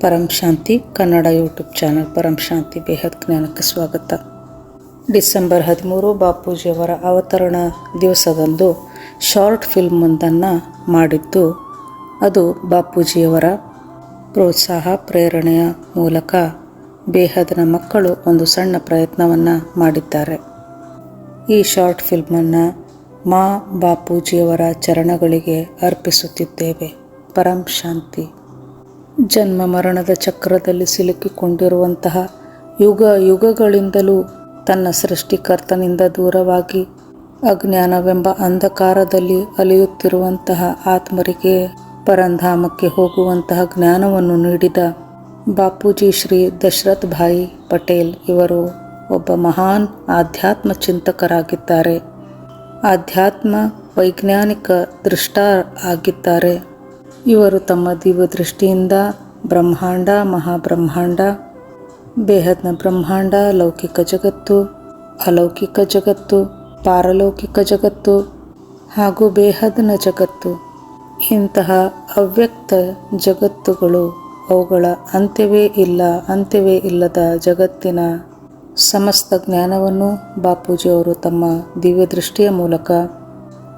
ಪರಂ ಶಾಂತಿ Kannada YouTube channel ಪರಂ ಶಾಂತಿ ಬೇಹದ್ ಜ್ಞಾನಕ್ಕೆ ಸ್ವಾಗತ. December 13 ಬಾಪೂಜಿಯವರ ಅವತರಣ ದಿವಸದಂದು short film ಒಂದನ್ನು ಮಾಡಿದ್ದು, ಅದು ಬಾಪೂಜಿಯವರ ಪ್ರೋತ್ಸಾಹ ಪ್ರೇರಣೆಯ ಮೂಲಕ ಬೇಹದ್ನ ಮಕ್ಕಳು ಒಂದು ಸಣ್ಣ ಪ್ರಯತ್ನವನ್ನು ಮಾಡಿದ್ದಾರೆ. ಈ ಶಾರ್ಟ್ ಫಿಲ್ಮನ್ನು ಮಾ ಬಾಪೂಜಿಯವರ ಚರಣಗಳಿಗೆ ಅರ್ಪಿಸುತ್ತಿದ್ದೇವೆ. ಪರಂ ಶಾಂತಿ. ಜನ್ಮ ಮರಣದ ಚಕ್ರದಲ್ಲಿ ಸಿಲುಕಿಕೊಂಡಿರುವಂತಹ ಯುಗಗಳಿಂದಲೂ ತನ್ನ ಸೃಷ್ಟಿಕರ್ತನಿಂದ ದೂರವಾಗಿ ಅಜ್ಞಾನವೆಂಬ ಅಂಧಕಾರದಲ್ಲಿ ಅಲೆಯುತ್ತಿರುವಂತಹ ಆತ್ಮರಿಗೆ ಪರಂಧಾಮಕ್ಕೆ ಹೋಗುವಂತಹ ಜ್ಞಾನವನ್ನು ನೀಡಿದ ಬಾಪೂಜಿ ಶ್ರೀ ದಶರಥ್ ಭಾಯಿ ಪಟೇಲ್ ಇವರು ಒಬ್ಬ ಮಹಾನ್ ಆಧ್ಯಾತ್ಮ ಚಿಂತಕರಾಗಿದ್ದಾರೆ. ಆಧ್ಯಾತ್ಮ ವೈಜ್ಞಾನಿಕ ದೃಷ್ಟ ಆಗಿದ್ದಾರೆ. ಇವರು ತಮ್ಮ ದಿವ್ಯ ದೃಷ್ಟಿಯಿಂದ ಬ್ರಹ್ಮಾಂಡ, ಮಹಾಬ್ರಹ್ಮಾಂಡ, ಬೇಹದ್ನ ಬ್ರಹ್ಮಾಂಡ, ಲೌಕಿಕ ಜಗತ್ತು, ಅಲೌಕಿಕ ಜಗತ್ತು, ಪಾರಲೌಕಿಕ ಜಗತ್ತು ಹಾಗೂ ಬೇಹದ್ನ ಜಗತ್ತು, ಇಂತಹ ಅವ್ಯಕ್ತ ಜಗತ್ತುಗಳು, ಅವುಗಳ ಅಂತ್ಯವೇ ಇಲ್ಲದ ಜಗತ್ತಿನ ಸಮಸ್ತ ಜ್ಞಾನವನ್ನು ಬಾಪೂಜಿಯವರು ತಮ್ಮ ದಿವ್ಯ ದೃಷ್ಟಿಯ ಮೂಲಕ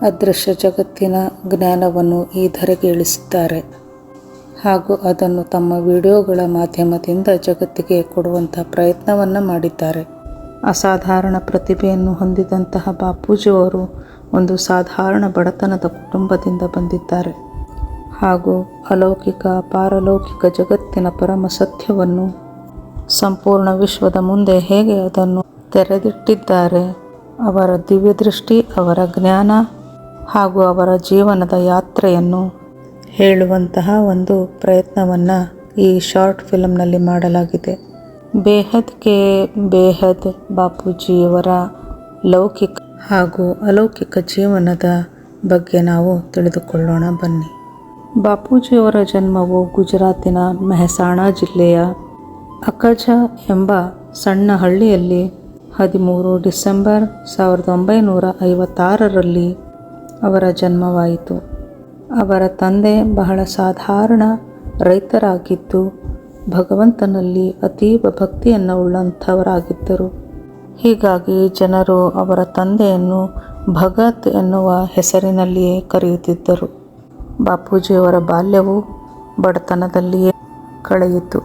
ಅದೃಶ್ಯ ಜಗತ್ತಿನ ಜ್ಞಾನವನ್ನು ಈ ಧರೆಗೆ ಇಳಿಸಿದ್ದಾರೆ ಹಾಗೂ ಅದನ್ನು ತಮ್ಮ ವಿಡಿಯೋಗಳ ಮಾಧ್ಯಮದಿಂದ ಜಗತ್ತಿಗೆ ಕೊಡುವಂತಹ ಪ್ರಯತ್ನವನ್ನು ಮಾಡಿದ್ದಾರೆ. ಅಸಾಧಾರಣ ಪ್ರತಿಭೆಯನ್ನು ಹೊಂದಿದಂತಹ ಬಾಪೂಜಿಯವರು ಒಂದು ಸಾಧಾರಣ ಬಡತನದ ಕುಟುಂಬದಿಂದ ಬಂದಿದ್ದಾರೆ ಹಾಗೂ ಅಲೌಕಿಕ ಪಾರಲೌಕಿಕ ಜಗತ್ತಿನ ಪರಮ ಸತ್ಯವನ್ನು ಸಂಪೂರ್ಣ ವಿಶ್ವದ ಮುಂದೆ ಹೇಗೆ ಅದನ್ನು ತೆರೆದಿಟ್ಟಿದ್ದಾರೆ, ಅವರ ದಿವ್ಯ ದೃಷ್ಟಿ, ಅವರ ಜ್ಞಾನ ಹಾಗೂ ಅವರ ಜೀವನದ ಯಾತ್ರೆಯನ್ನು ಹೇಳುವಂತಹ ಒಂದು ಪ್ರಯತ್ನವನ್ನು ಈ ಶಾರ್ಟ್ ಫಿಲ್ಮ್ನಲ್ಲಿ ಮಾಡಲಾಗಿದೆ. ಬೇಹದ್ ಬಾಪೂಜಿಯವರ ಲೌಕಿಕ ಹಾಗೂ ಅಲೌಕಿಕ ಜೀವನದ ಬಗ್ಗೆ ನಾವು ತಿಳಿದುಕೊಳ್ಳೋಣ ಬನ್ನಿ. ಬಾಪೂಜಿಯವರ ಜನ್ಮವು ಗುಜರಾತಿನ ಮೆಹಸಾಣ ಜಿಲ್ಲೆಯ ಅಕಜ ಎಂಬ ಸಣ್ಣ ಹಳ್ಳಿಯಲ್ಲಿ 13 ಡಿಸೆಂಬರ್ 1956ರಲ್ಲಿ ಅವರ ಜನ್ಮವಾಯಿತು. ಅವರ ತಂದೆ ಬಹಳ ಸಾಧಾರಣ ರೈತರಾಗಿದ್ದು ಭಗವಂತನಲ್ಲಿ ಅತೀವ ಭಕ್ತಿಯನ್ನು ಉಳ್ಳಂಥವರಾಗಿದ್ದರು. ಹೀಗಾಗಿ ಜನರು ಅವರ ತಂದೆಯನ್ನು ಭಗತ್ ಎನ್ನುವ ಹೆಸರಿನಲ್ಲಿಯೇ ಕರೆಯುತ್ತಿದ್ದರು. ಬಾಪೂಜಿಯವರ ಬಾಲ್ಯವು ಬಡತನದಲ್ಲಿಯೇ ಕಳೆಯಿತು.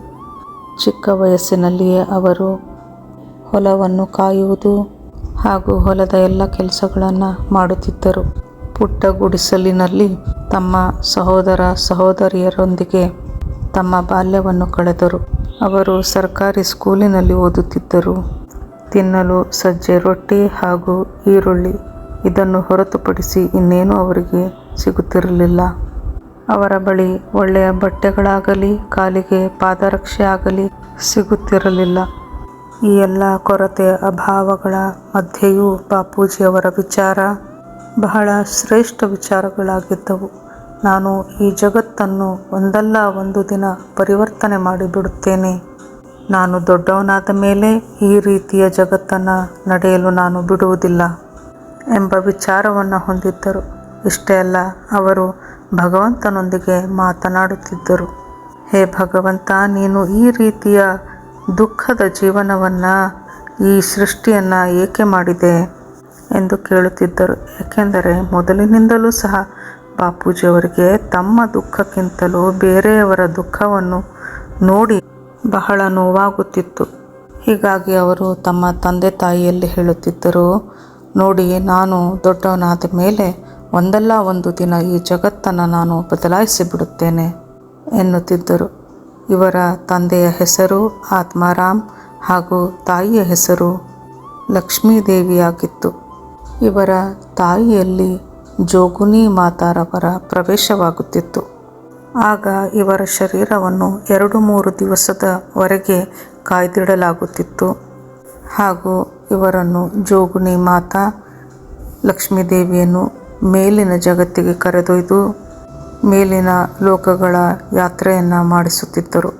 ಚಿಕ್ಕ ವಯಸ್ಸಿನಲ್ಲಿಯೇ ಅವರು ಹೊಲವನ್ನು ಕಾಯುವುದು ಹಾಗೂ ಹೊಲದ ಎಲ್ಲ ಕೆಲಸಗಳನ್ನು ಮಾಡುತ್ತಿದ್ದರು. ಪುಟ್ಟ ಗುಡಿಸಲಿನಲ್ಲಿ ತಮ್ಮ ಸಹೋದರ ಸಹೋದರಿಯರೊಂದಿಗೆ ತಮ್ಮ ಬಾಲ್ಯವನ್ನು ಕಳೆದರು. ಅವರು ಸರ್ಕಾರಿ ಸ್ಕೂಲಿನಲ್ಲಿ ಓದುತ್ತಿದ್ದರು. ತಿನ್ನಲು ಸಜ್ಜೆ ರೊಟ್ಟಿ ಹಾಗೂ ಈರುಳ್ಳಿ, ಇದನ್ನು ಹೊರತುಪಡಿಸಿ ಇನ್ನೇನೂ ಅವರಿಗೆ ಸಿಗುತ್ತಿರಲಿಲ್ಲ. ಅವರ ಬಳಿ ಒಳ್ಳೆಯ ಬಟ್ಟೆಗಳಾಗಲಿ ಕಾಲಿಗೆ ಪಾದರಕ್ಷೆ ಆಗಲಿ ಸಿಗುತ್ತಿರಲಿಲ್ಲ. ಈ ಎಲ್ಲ ಕೊರತೆ ಅಭಾವಗಳ ಮಧ್ಯೆಯೂ ಬಾಪೂಜಿಯವರ ವಿಚಾರ ಬಹಳ ಶ್ರೇಷ್ಠ ವಿಚಾರಗಳಾಗಿದ್ದವು. ನಾನು ಈ ಜಗತ್ತನ್ನು ಒಂದಲ್ಲ ಒಂದು ದಿನ ಪರಿವರ್ತನೆ ಮಾಡಿಬಿಡುತ್ತೇನೆ. ನಾನು ದೊಡ್ಡವನಾದ ಮೇಲೆ ಈ ರೀತಿಯ ಜಗತ್ತನ್ನು ನಡೆಯಲು ನಾನು ಬಿಡುವುದಿಲ್ಲ ಎಂಬ ವಿಚಾರವನ್ನು ಹೊಂದಿದ್ದರು. ಇಷ್ಟೇ ಅಲ್ಲ, ಅವರು ಭಗವಂತನೊಂದಿಗೆ ಮಾತನಾಡುತ್ತಿದ್ದರು. ಹೇ ಭಗವಂತ, ನೀನು ಈ ರೀತಿಯ ದುಃಖದ ಜೀವನವನ್ನು, ಈ ಸೃಷ್ಟಿಯನ್ನು ಏಕೆ ಮಾಡಿದೆ ಎಂದು ಕೇಳುತ್ತಿದ್ದರು. ಏಕೆಂದರೆ ಮೊದಲಿನಿಂದಲೂ ಸಹ ಬಾಪೂಜಿಯವರಿಗೆ ತಮ್ಮ ದುಃಖಕ್ಕಿಂತಲೂ ಬೇರೆಯವರ ದುಃಖವನ್ನು ನೋಡಿ ಬಹಳ ನೋವಾಗುತ್ತಿತ್ತು. ಹೀಗಾಗಿ ಅವರು ತಮ್ಮ ತಂದೆ ತಾಯಿಯಲ್ಲಿ ಹೇಳುತ್ತಿದ್ದರು, ನೋಡಿ, ನಾನು ದೊಡ್ಡವನಾದ ಮೇಲೆ ಒಂದಲ್ಲ ಒಂದು ದಿನ ಈ ಜಗತ್ತನ್ನು ನಾನು ಬದಲಾಯಿಸಿಬಿಡುತ್ತೇನೆ ಎನ್ನುತ್ತಿದ್ದರು. ಇವರ ತಂದೆಯ ಹೆಸರು ಆತ್ಮಾರಾಮ್ ಹಾಗೂ ತಾಯಿಯ ಹೆಸರು ಲಕ್ಷ್ಮೀದೇವಿಯಾಗಿತ್ತು. ಇವರ ತಾಯಿಯಲ್ಲಿ ಜೋಗುನಿ ಮಾತಾರವರ ಪ್ರವೇಶವಾಗುತ್ತಿತ್ತು. ಆಗ ಇವರ ಶರೀರವನ್ನು 2-3 ದಿವಸದವರೆಗೆ ಕಾಯ್ದಿಡಲಾಗುತ್ತಿತ್ತು ಹಾಗೂ ಇವರನ್ನು ಜೋಗುನಿ ಮಾತಾ ಲಕ್ಷ್ಮೀದೇವಿಯನ್ನು ಮೇಲಿನ ಜಗತ್ತಿಗೆ ಕರೆದೊಯ್ದು ಮೇಲಿನ ಲೋಕಗಳ ಯಾತ್ರೆಯನ್ನು ಮಾಡಿಸುತ್ತಿದ್ದರು.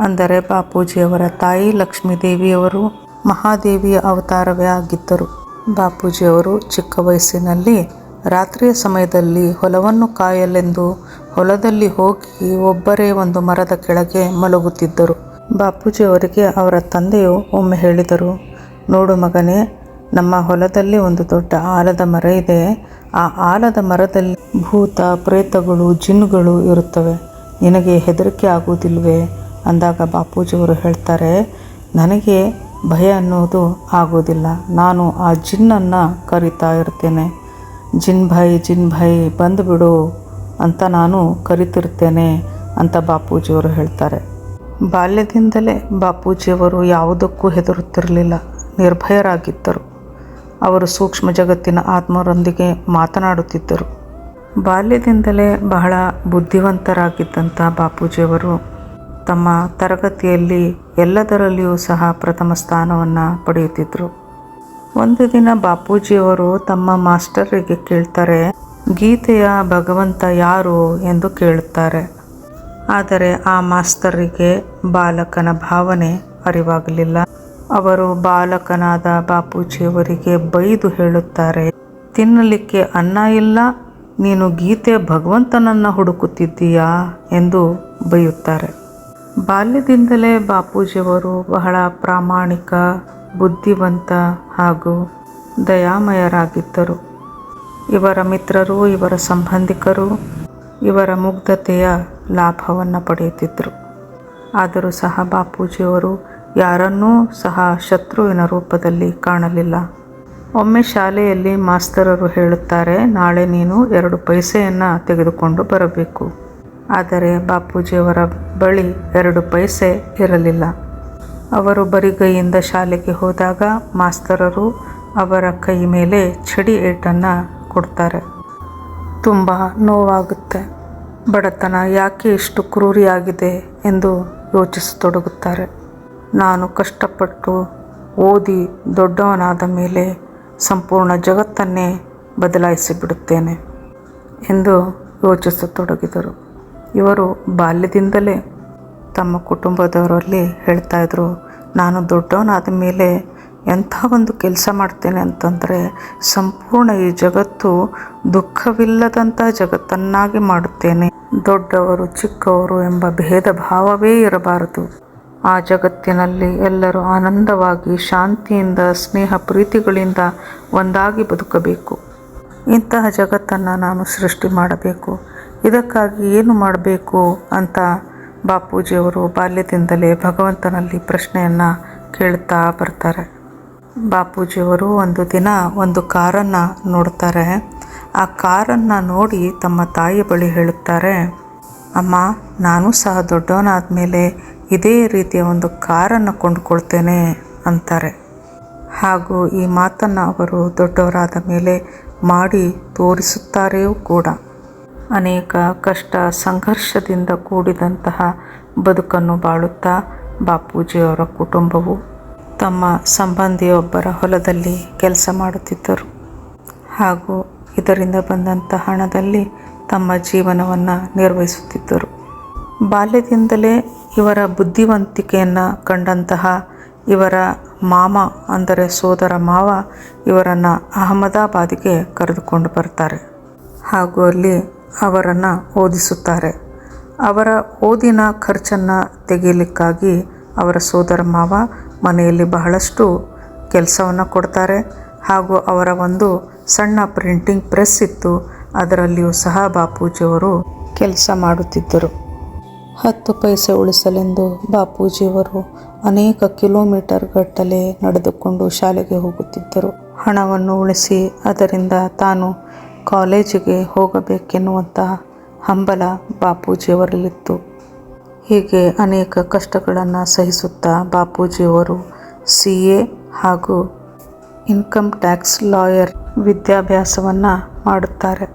ಅಂದರೆ ಬಾಪೂಜಿಯವರ ತಾಯಿ ಲಕ್ಷ್ಮೀದೇವಿಯವರು ಮಹಾದೇವಿಯ ಅವತಾರವೇ ಆಗಿದ್ದರು. ಬಾಪೂಜಿಯವರು ಚಿಕ್ಕ ವಯಸ್ಸಿನಲ್ಲಿ ರಾತ್ರಿಯ ಸಮಯದಲ್ಲಿ ಹೊಲವನ್ನು ಕಾಯಲೆಂದು ಹೊಲದಲ್ಲಿ ಹೋಗಿ ಒಬ್ಬರೇ ಒಂದು ಮರದ ಕೆಳಗೆ ಮಲಗುತ್ತಿದ್ದರು. ಬಾಪೂಜಿಯವರಿಗೆ ಅವರ ತಂದೆಯು ಒಮ್ಮೆ ಹೇಳಿದರು, ನೋಡು ಮಗನೇ, ನಮ್ಮ ಹೊಲದಲ್ಲಿ ಒಂದು ದೊಡ್ಡ ಆಲದ ಮರ ಇದೆ. ಆ ಆಲದ ಮರದಲ್ಲಿ ಭೂತ ಪ್ರೇತಗಳು ಜಿನ್ನುಗಳು ಇರುತ್ತವೆ. ನಿನಗೆ ಹೆದರಿಕೆ ಆಗುವುದಿಲ್ವೇ ಅಂದಾಗ ಬಾಪೂಜಿಯವರು ಹೇಳ್ತಾರೆ, ನನಗೆ ಭಯ ಅನ್ನೋದು ಆಗೋದಿಲ್ಲ. ನಾನು ಆ ಜಿನ್ನನ್ನು ಕರಿತಾ ಇರ್ತೇನೆ. ಜಿನ್ ಭಾಯ್ ಬಂದುಬಿಡು ಅಂತ ನಾನು ಕರಿತಿರ್ತೇನೆ ಅಂತ ಬಾಪೂಜಿಯವರು ಹೇಳ್ತಾರೆ. ಬಾಲ್ಯದಿಂದಲೇ ಬಾಪೂಜಿಯವರು ಯಾವುದಕ್ಕೂ ಹೆದರುತ್ತಿರಲಿಲ್ಲ, ನಿರ್ಭಯರಾಗಿದ್ದರು. ಅವರು ಸೂಕ್ಷ್ಮ ಜಗತ್ತಿನ ಆತ್ಮರೊಂದಿಗೆ ಮಾತನಾಡುತ್ತಿದ್ದರು. ಬಾಲ್ಯದಿಂದಲೇ ಬಹಳ ಬುದ್ಧಿವಂತರಾಗಿದ್ದಂಥ ಬಾಪೂಜಿಯವರು ತಮ್ಮ ತರಗತಿಯಲ್ಲಿ ಎಲ್ಲದರಲ್ಲಿಯೂ ಸಹ ಪ್ರಥಮ ಸ್ಥಾನವನ್ನು ಪಡೆಯುತ್ತಿದ್ದರು. ಒಂದು ದಿನ ಬಾಪೂಜಿಯವರು ತಮ್ಮ ಮಾಸ್ಟರಿಗೆ ಕೇಳ್ತಾರೆ, ಗೀತೆಯ ಭಗವಂತ ಯಾರು ಎಂದು ಕೇಳುತ್ತಾರೆ. ಆದರೆ ಆ ಮಾಸ್ತರಿಗೆ ಬಾಲಕನ ಭಾವನೆ ಅರಿವಾಗಲಿಲ್ಲ. ಅವರು ಬಾಲಕನಾದ ಬಾಪೂಜಿಯವರಿಗೆ ಬೈದು ಹೇಳುತ್ತಾರೆ, ತಿನ್ನಲಿಕ್ಕೆ ಅನ್ನ ಇಲ್ಲ, ನೀನು ಗೀತೆಯ ಭಗವಂತನನ್ನು ಹುಡುಕುತ್ತಿದ್ದೀಯಾ ಎಂದು ಬೈಯುತ್ತಾರೆ. ಬಾಲ್ಯದಿಂದಲೇ ಬಾಪೂಜಿಯವರು ಬಹಳ ಪ್ರಾಮಾಣಿಕ, ಬುದ್ಧಿವಂತ ಹಾಗೂ ದಯಾಮಯರಾಗಿದ್ದರು. ಇವರ ಮಿತ್ರರು, ಇವರ ಸಂಬಂಧಿಕರು ಇವರ ಮುಗ್ಧತೆಯ ಲಾಭವನ್ನು ಪಡೆಯುತ್ತಿದ್ದರು. ಆದರೂ ಸಹ ಬಾಪೂಜಿಯವರು ಯಾರನ್ನೂ ಸಹ ಶತ್ರುವಿನ ರೂಪದಲ್ಲಿ ಕಾಣಲಿಲ್ಲ. ಒಮ್ಮೆ ಶಾಲೆಯಲ್ಲಿ ಮಾಸ್ತರರು ಹೇಳುತ್ತಾರೆ, ನಾಳೆ ನೀನು 2 ಪೈಸೆಯನ್ನು ತೆಗೆದುಕೊಂಡು ಬರಬೇಕು. ಆದರೆ ಬಾಪೂಜಿಯವರ ಬಳಿ 2 ಪೈಸೆ ಇರಲಿಲ್ಲ. ಅವರು ಬರಿಗೈಯಿಂದ ಶಾಲೆಗೆ ಹೋದಾಗ ಮಾಸ್ತರರು ಅವರ ಕೈ ಮೇಲೆ ಚಡಿ ಏಟನ್ನು ಕೊಡ್ತಾರೆ. ತುಂಬ ನೋವಾಗುತ್ತೆ. ಬಡತನ ಯಾಕೆ ಇಷ್ಟು ಕ್ರೂರಿಯಾಗಿದೆ ಎಂದು ಯೋಚಿಸತೊಡಗುತ್ತಾರೆ. ನಾನು ಕಷ್ಟಪಟ್ಟು ಓದಿ ದೊಡ್ಡವನಾದ ಮೇಲೆ ಸಂಪೂರ್ಣ ಜಗತ್ತನ್ನೇ ಬದಲಾಯಿಸಿಬಿಡುತ್ತೇನೆ ಎಂದು ಯೋಚಿಸತೊಡಗಿದರು. ಇವರು ಬಾಲ್ಯದಿಂದಲೇ ತಮ್ಮ ಕುಟುಂಬದವರಲ್ಲಿ ಹೇಳ್ತಾ ಇದ್ರು, ನಾನು ದೊಡ್ಡವನಾದ ಮೇಲೆ ಎಂಥ ಒಂದು ಕೆಲಸ ಮಾಡ್ತೇನೆ ಅಂತಂದರೆ ಸಂಪೂರ್ಣ ಈ ಜಗತ್ತು ದುಃಖವಿಲ್ಲದಂಥ ಜಗತ್ತನ್ನಾಗಿ ಮಾಡುತ್ತೇನೆ. ದೊಡ್ಡವರು ಚಿಕ್ಕವರು ಎಂಬ ಭೇದ ಭಾವವೇ ಇರಬಾರದು. ಆ ಜಗತ್ತಿನಲ್ಲಿ ಎಲ್ಲರೂ ಆನಂದವಾಗಿ ಶಾಂತಿಯಿಂದ ಸ್ನೇಹ ಪ್ರೀತಿಗಳಿಂದ ಒಂದಾಗಿ ಬದುಕಬೇಕು. ಇಂತಹ ಜಗತ್ತನ್ನು ನಾನು ಸೃಷ್ಟಿ ಮಾಡಬೇಕು. ಇದಕ್ಕಾಗಿ ಏನು ಮಾಡಬೇಕು ಅಂತ ಬಾಪೂಜಿಯವರು ಬಾಲ್ಯದಿಂದಲೇ ಭಗವಂತನಲ್ಲಿ ಪ್ರಶ್ನೆಯನ್ನು ಕೇಳ್ತಾ ಬರ್ತಾರೆ. ಬಾಪೂಜಿಯವರು ಒಂದು ದಿನ ಒಂದು ಕಾರನ್ನು ನೋಡ್ತಾರೆ. ಆ ಕಾರನ್ನು ನೋಡಿ ತಮ್ಮ ತಾಯಿ ಬಳಿ ಹೇಳುತ್ತಾರೆ, ಅಮ್ಮ, ನಾನು ಸಹ ದೊಡ್ಡವನಾದ ಮೇಲೆ ಇದೇ ರೀತಿಯ ಒಂದು ಕಾರನ್ನು ಕೊಂಡುಕೊಳ್ತೇನೆ ಅಂತಾರೆ. ಹಾಗೂ ಈ ಮಾತನ್ನು ಅವರು ದೊಡ್ಡವರಾದ ಮೇಲೆ ಮಾಡಿ ತೋರಿಸುತ್ತಾರೆಯೂ ಕೂಡ. ಅನೇಕ ಕಷ್ಟ ಸಂಘರ್ಷದಿಂದ ಕೂಡಿದಂತಹ ಬದುಕನ್ನು ಬಾಳುತ್ತಾ ಬಾಪೂಜಿಯವರ ಕುಟುಂಬವು ತಮ್ಮ ಸಂಬಂಧಿಯೊಬ್ಬರ ಹೊಲದಲ್ಲಿ ಕೆಲಸ ಮಾಡುತ್ತಿದ್ದರು. ಹಾಗೂ ಇದರಿಂದ ಬಂದಂಥ ಹಣದಲ್ಲಿ ತಮ್ಮ ಜೀವನವನ್ನು ನಿರ್ವಹಿಸುತ್ತಿದ್ದರು. ಬಾಲ್ಯದಿಂದಲೇ ಇವರ ಬುದ್ಧಿವಂತಿಕೆಯನ್ನು ಕಂಡಂತಹ ಇವರ ಮಾಮ ಅಂದರೆ ಸೋದರ ಮಾವ ಇವರನ್ನು ಅಹಮದಾಬಾದಿಗೆ ಕರೆದುಕೊಂಡು ಬರ್ತಾರೆ. ಹಾಗೂ ಅಲ್ಲಿ ಅವರನ್ನು ಓದಿಸುತ್ತಾರೆ. ಅವರ ಓದಿನ ಖರ್ಚನ್ನು ತೆಗೆಯಲಿಕ್ಕಾಗಿ ಅವರ ಸೋದರ ಮಾವ ಮನೆಯಲ್ಲಿ ಬಹಳಷ್ಟು ಕೆಲಸವನ್ನು ಕೊಡ್ತಾರೆ. ಹಾಗೂ ಅವರ ಒಂದು ಸಣ್ಣ ಪ್ರಿಂಟಿಂಗ್ ಪ್ರೆಸ್ ಇತ್ತು. ಅದರಲ್ಲಿಯೂ ಸಹ ಬಾಪೂಜಿಯವರು ಕೆಲಸ ಮಾಡುತ್ತಿದ್ದರು. 10 ಪೈಸೆ ಉಳಿಸಲೆಂದು ಬಾಪೂಜಿಯವರು ಅನೇಕ ಕಿಲೋಮೀಟರ್ ಗಟ್ಟಲೆ ನಡೆದುಕೊಂಡು ಶಾಲೆಗೆ ಹೋಗುತ್ತಿದ್ದರು. ಹಣವನ್ನು ಉಳಿಸಿ ಅದರಿಂದ ತಾನು ಕಾಲೇಜಿಗೆ ಹೋಗಬೇಕೆನ್ನುವಂಥ ಹಂಬಲ ಬಾಪೂಜಿಯವರಲ್ಲಿತ್ತು. ಹೀಗೆ ಅನೇಕ ಕಷ್ಟಗಳನ್ನು ಸಹಿಸುತ್ತಾ ಬಾಪೂಜಿಯವರು CA ಹಾಗೂ ಇನ್ಕಮ್ ಟ್ಯಾಕ್ಸ್ ಲಾಯರ್ ವಿದ್ಯಾಭ್ಯಾಸವನ್ನು ಮಾಡುತ್ತಾರೆ.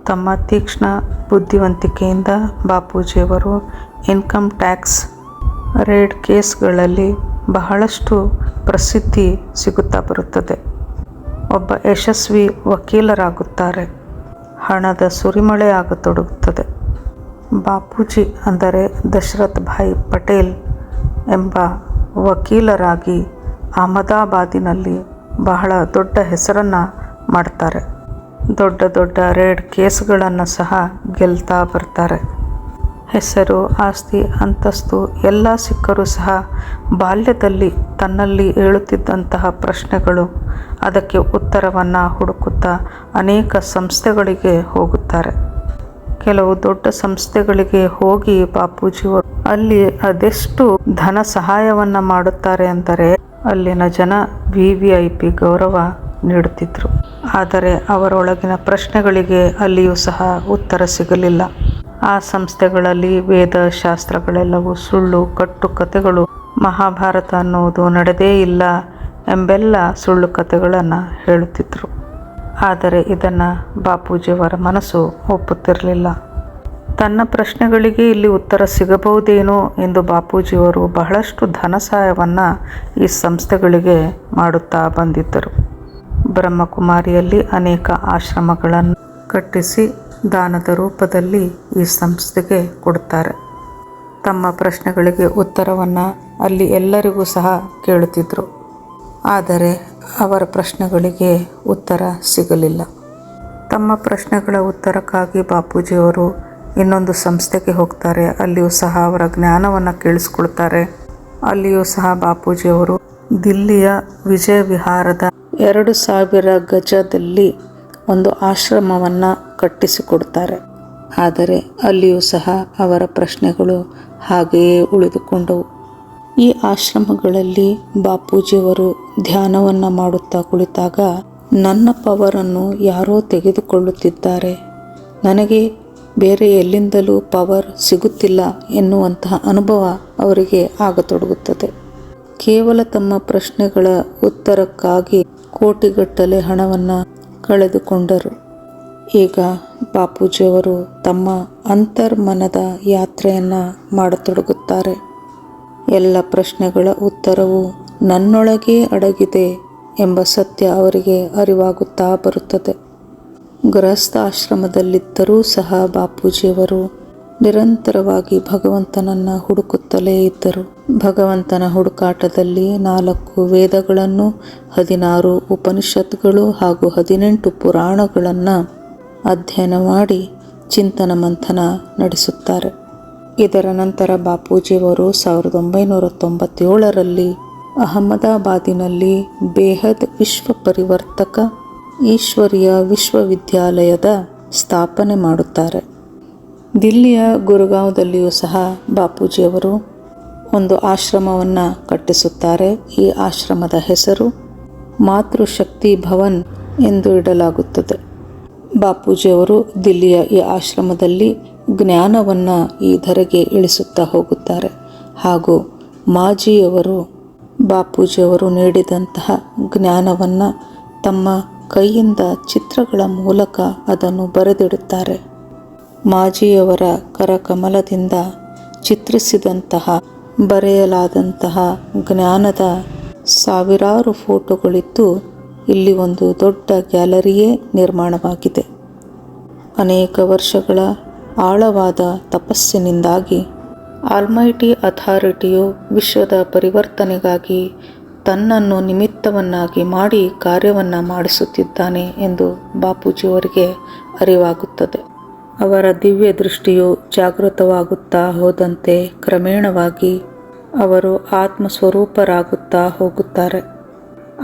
ತಮ್ಮ ತೀಕ್ಷ್ಣ ಬುದ್ಧಿವಂತಿಕೆಯಿಂದ ಬಾಪೂಜಿಯವರು ಇನ್ಕಮ್ ಟ್ಯಾಕ್ಸ್ ರೇಡ್ ಕೇಸ್ಗಳಲ್ಲಿ ಬಹಳಷ್ಟು ಪ್ರಸಿದ್ಧಿ ಸಿಗುತ್ತಾ ಬರುತ್ತದೆ. ಒಬ್ಬ ಯಶಸ್ವಿ ವಕೀಲರಾಗುತ್ತಾರೆ. ಹಣದ ಸುರಿಮಳೆ ಆಗತೊಡಗುತ್ತದೆ. ಬಾಪೂಜಿ ಅಂದರೆ ದಶರಥ್ ಭಾಯ್ ಪಟೇಲ್ ಎಂಬ ವಕೀಲರಾಗಿ ಅಹಮದಾಬಾದಿನಲ್ಲಿ ಬಹಳ ದೊಡ್ಡ ಹೆಸರನ್ನು ಮಾಡ್ತಾರೆ. ದೊಡ್ಡ ದೊಡ್ಡ ರೇಡ್ ಕೇಸ್ಗಳನ್ನು ಸಹ ಗೆಲ್ತಾ ಬರ್ತಾರೆ. ಹೆಸರು, ಆಸ್ತಿ, ಅಂತಸ್ತು ಎಲ್ಲ ಸಿಕ್ಕರೂ ಸಹ ಬಾಲ್ಯದಲ್ಲಿ ತನ್ನಲ್ಲಿ ಏಳುತ್ತಿದ್ದಂತಹ ಪ್ರಶ್ನೆಗಳು, ಅದಕ್ಕೆ ಉತ್ತರವನ್ನು ಹುಡುಕುತ್ತಾ ಅನೇಕ ಸಂಸ್ಥೆಗಳಿಗೆ ಹೋಗುತ್ತಾರೆ. ಕೆಲವು ದೊಡ್ಡ ಸಂಸ್ಥೆಗಳಿಗೆ ಹೋಗಿ ಬಾಪೂಜಿಯವರು ಅಲ್ಲಿ ಅದೆಷ್ಟು ಧನ ಸಹಾಯವನ್ನು ಮಾಡುತ್ತಾರೆ ಅಂದರೆ ಅಲ್ಲಿನ ಜನ VIP ಗೌರವ ನೀಡುತ್ತಿದ್ದರು. ಆದರೆ ಅವರೊಳಗಿನ ಪ್ರಶ್ನೆಗಳಿಗೆ ಅಲ್ಲಿಯೂ ಸಹ ಉತ್ತರ ಸಿಗಲಿಲ್ಲ. ಆ ಸಂಸ್ಥೆಗಳಲ್ಲಿ ವೇದ ಶಾಸ್ತ್ರಗಳೆಲ್ಲವೂ ಸುಳ್ಳು, ಕಟ್ಟು ಕಥೆಗಳು, ಮಹಾಭಾರತ ಅನ್ನುವುದು ನಡೆದೇ ಇಲ್ಲ ಎಂಬೆಲ್ಲ ಸುಳ್ಳು ಕಥೆಗಳನ್ನು ಹೇಳುತ್ತಿದ್ದರು. ಆದರೆ ಇದನ್ನು ಬಾಪೂಜಿಯವರ ಮನಸ್ಸು ಒಪ್ಪುತ್ತಿರಲಿಲ್ಲ. ತನ್ನ ಪ್ರಶ್ನೆಗಳಿಗೆ ಇಲ್ಲಿ ಉತ್ತರ ಸಿಗಬಹುದೇನೋ ಎಂದು ಬಾಪೂಜಿಯವರು ಬಹಳಷ್ಟು ಧನ ಸಹಾಯವನ್ನು ಈ ಸಂಸ್ಥೆಗಳಿಗೆ ಮಾಡುತ್ತಾ ಬಂದಿದ್ದರು. ಬ್ರಹ್ಮಕುಮಾರಿಯಲ್ಲಿ ಅನೇಕ ಆಶ್ರಮಗಳನ್ನು ಕಟ್ಟಿಸಿ ದಾನದ ರೂಪದಲ್ಲಿ ಈ ಸಂಸ್ಥೆಗೆ ಕೊಡುತ್ತಾರೆ. ತಮ್ಮ ಪ್ರಶ್ನೆಗಳಿಗೆ ಉತ್ತರವನ್ನು ಅಲ್ಲಿ ಎಲ್ಲರಿಗೂ ಸಹ ಕೇಳುತ್ತಿದ್ದರು. ಆದರೆ ಅವರ ಪ್ರಶ್ನೆಗಳಿಗೆ ಉತ್ತರ ಸಿಗಲಿಲ್ಲ. ತಮ್ಮ ಪ್ರಶ್ನೆಗಳ ಉತ್ತರಕ್ಕಾಗಿ ಬಾಪೂಜಿಯವರು ಇನ್ನೊಂದು ಸಂಸ್ಥೆಗೆ ಹೋಗ್ತಾರೆ. ಅಲ್ಲಿಯೂ ಸಹ ಅವರ ಜ್ಞಾನವನ್ನು ಕೇಳಿಸ್ಕೊಳ್ತಾರೆ. ಅಲ್ಲಿಯೂ ಸಹ ಬಾಪೂಜಿಯವರು ದಿಲ್ಲಿಯ ವಿಜಯ ವಿಹಾರದ 2000 ಗಜದಲ್ಲಿ ಒಂದು ಆಶ್ರಮವನ್ನು ಕಟ್ಟಿಸಿಕೊಡ್ತಾರೆ. ಆದರೆ ಅಲ್ಲಿಯೂ ಸಹ ಅವರ ಪ್ರಶ್ನೆಗಳು ಹಾಗೆಯೇ ಉಳಿದುಕೊಂಡವು. ಈ ಆಶ್ರಮಗಳಲ್ಲಿ ಬಾಪೂಜಿಯವರು ಧ್ಯಾನವನ್ನು ಮಾಡುತ್ತಾ ಕುಳಿತಾಗ ನನ್ನ ಪವರನ್ನು ಯಾರೋ ತೆಗೆದುಕೊಳ್ಳುತ್ತಿದ್ದಾರೆ, ನನಗೆ ಬೇರೆ ಎಲ್ಲಿಂದಲೂ ಪವರ್ ಸಿಗುತ್ತಿಲ್ಲ ಎನ್ನುವಂತಹ ಅನುಭವ ಅವರಿಗೆ ಆಗತೊಡಗುತ್ತದೆ. ಕೇವಲ ತಮ್ಮ ಪ್ರಶ್ನೆಗಳ ಉತ್ತರಕ್ಕಾಗಿ ಕೋಟಿಗಟ್ಟಲೆ ಹಣವನ್ನು ಕಳೆದುಕೊಂಡರು. ಈಗ ಬಾಪೂಜಿಯವರು ತಮ್ಮ ಅಂತರ್ಮನದ ಯಾತ್ರೆಯನ್ನು ಮಾಡತೊಡಗುತ್ತಾರೆ. ಎಲ್ಲ ಪ್ರಶ್ನೆಗಳ ಉತ್ತರವು ನನ್ನೊಳಗೇ ಅಡಗಿದೆ ಎಂಬ ಸತ್ಯ ಅವರಿಗೆ ಅರಿವಾಗುತ್ತಾ ಬರುತ್ತದೆ. ಗೃಹಸ್ಥ ಆಶ್ರಮದಲ್ಲಿದ್ದರೂ ಸಹ ಬಾಪೂಜಿಯವರು ನಿರಂತರವಾಗಿ ಭಗವಂತನನ್ನು ಹುಡುಕುತ್ತಲೇ ಇದ್ದರು. ಭಗವಂತನ ಹುಡುಕಾಟದಲ್ಲಿ 4 ವೇದಗಳನ್ನು, 16 ಉಪನಿಷತ್ಗಳು ಹಾಗೂ 18 ಪುರಾಣಗಳನ್ನು ಅಧ್ಯಯನ ಮಾಡಿ ಚಿಂತನ ಮಂಥನ ನಡೆಸುತ್ತಾರೆ. ಇದರ ನಂತರ ಬಾಪೂಜಿಯವರು 1997ರಲ್ಲಿ ಅಹಮದಾಬಾದಿನಲ್ಲಿ ಬೇಹದ್ ವಿಶ್ವ ಪರಿವರ್ತಕ ಈಶ್ವರೀಯ ವಿಶ್ವವಿದ್ಯಾಲಯದ ಸ್ಥಾಪನೆ ಮಾಡುತ್ತಾರೆ. ದಿಲ್ಲಿಯ ಗುರುಗಾಂವ್ದಲ್ಲಿಯೂ ಸಹ ಬಾಪೂಜಿಯವರು ಒಂದು ಆಶ್ರಮವನ್ನು ಕಟ್ಟಿಸುತ್ತಾರೆ. ಈ ಆಶ್ರಮದ ಹೆಸರು ಮಾತೃಶಕ್ತಿ ಭವನ್ ಎಂದು ಇಡಲಾಗುತ್ತದೆ. ಬಾಪೂಜಿಯವರು ದಿಲ್ಲಿಯ ಈ ಆಶ್ರಮದಲ್ಲಿ ಜ್ಞಾನವನ್ನು ಈ ಧರೆಗೆ ಇಳಿಸುತ್ತಾ ಹೋಗುತ್ತಾರೆ. ಹಾಗೂ ಮಾಜಿಯವರು ಬಾಪೂಜಿಯವರು ನೀಡಿದಂತಹ ಜ್ಞಾನವನ್ನು ತಮ್ಮ ಕೈಯಿಂದ ಚಿತ್ರಗಳ ಮೂಲಕ ಅದನ್ನು ಬರೆದಿಡುತ್ತಾರೆ. ಮಾಜಿಯವರ ಕರಕಮಲದಿಂದ ಚಿತ್ರಿಸಿದಂತಹ ಬರೆಯಲಾದಂತಹ ಜ್ಞಾನದ ಸಾವಿರಾರು ಫೋಟೋಗಳಿದ್ದು ಇಲ್ಲಿ ಒಂದು ದೊಡ್ಡ ಗ್ಯಾಲರಿಯೇ ನಿರ್ಮಾಣವಾಗಿದೆ. ಅನೇಕ ವರ್ಷಗಳ ಆಳವಾದ ತಪಸ್ಸಿನಿಂದಾಗಿ ಆಲ್ಮೈಟಿ ಅಥಾರಿಟಿಯು ವಿಶ್ವದ ಪರಿವರ್ತನೆಗಾಗಿ ತನ್ನನ್ನು ನಿಮಿತ್ತವನ್ನಾಗಿ ಮಾಡಿ ಕಾರ್ಯವನ್ನು ಮಾಡಿಸುತ್ತಿದ್ದಾನೆ ಎಂದು ಬಾಪೂಜಿಯವರಿಗೆ ಅರಿವಾಗುತ್ತದೆ. ಅವರ ದಿವ್ಯ ದೃಷ್ಟಿಯು ಜಾಗೃತವಾಗುತ್ತಾ ಹೋದಂತೆ ಕ್ರಮೇಣವಾಗಿ ಅವರು ಆತ್ಮಸ್ವರೂಪರಾಗುತ್ತಾ ಹೋಗುತ್ತಾರೆ.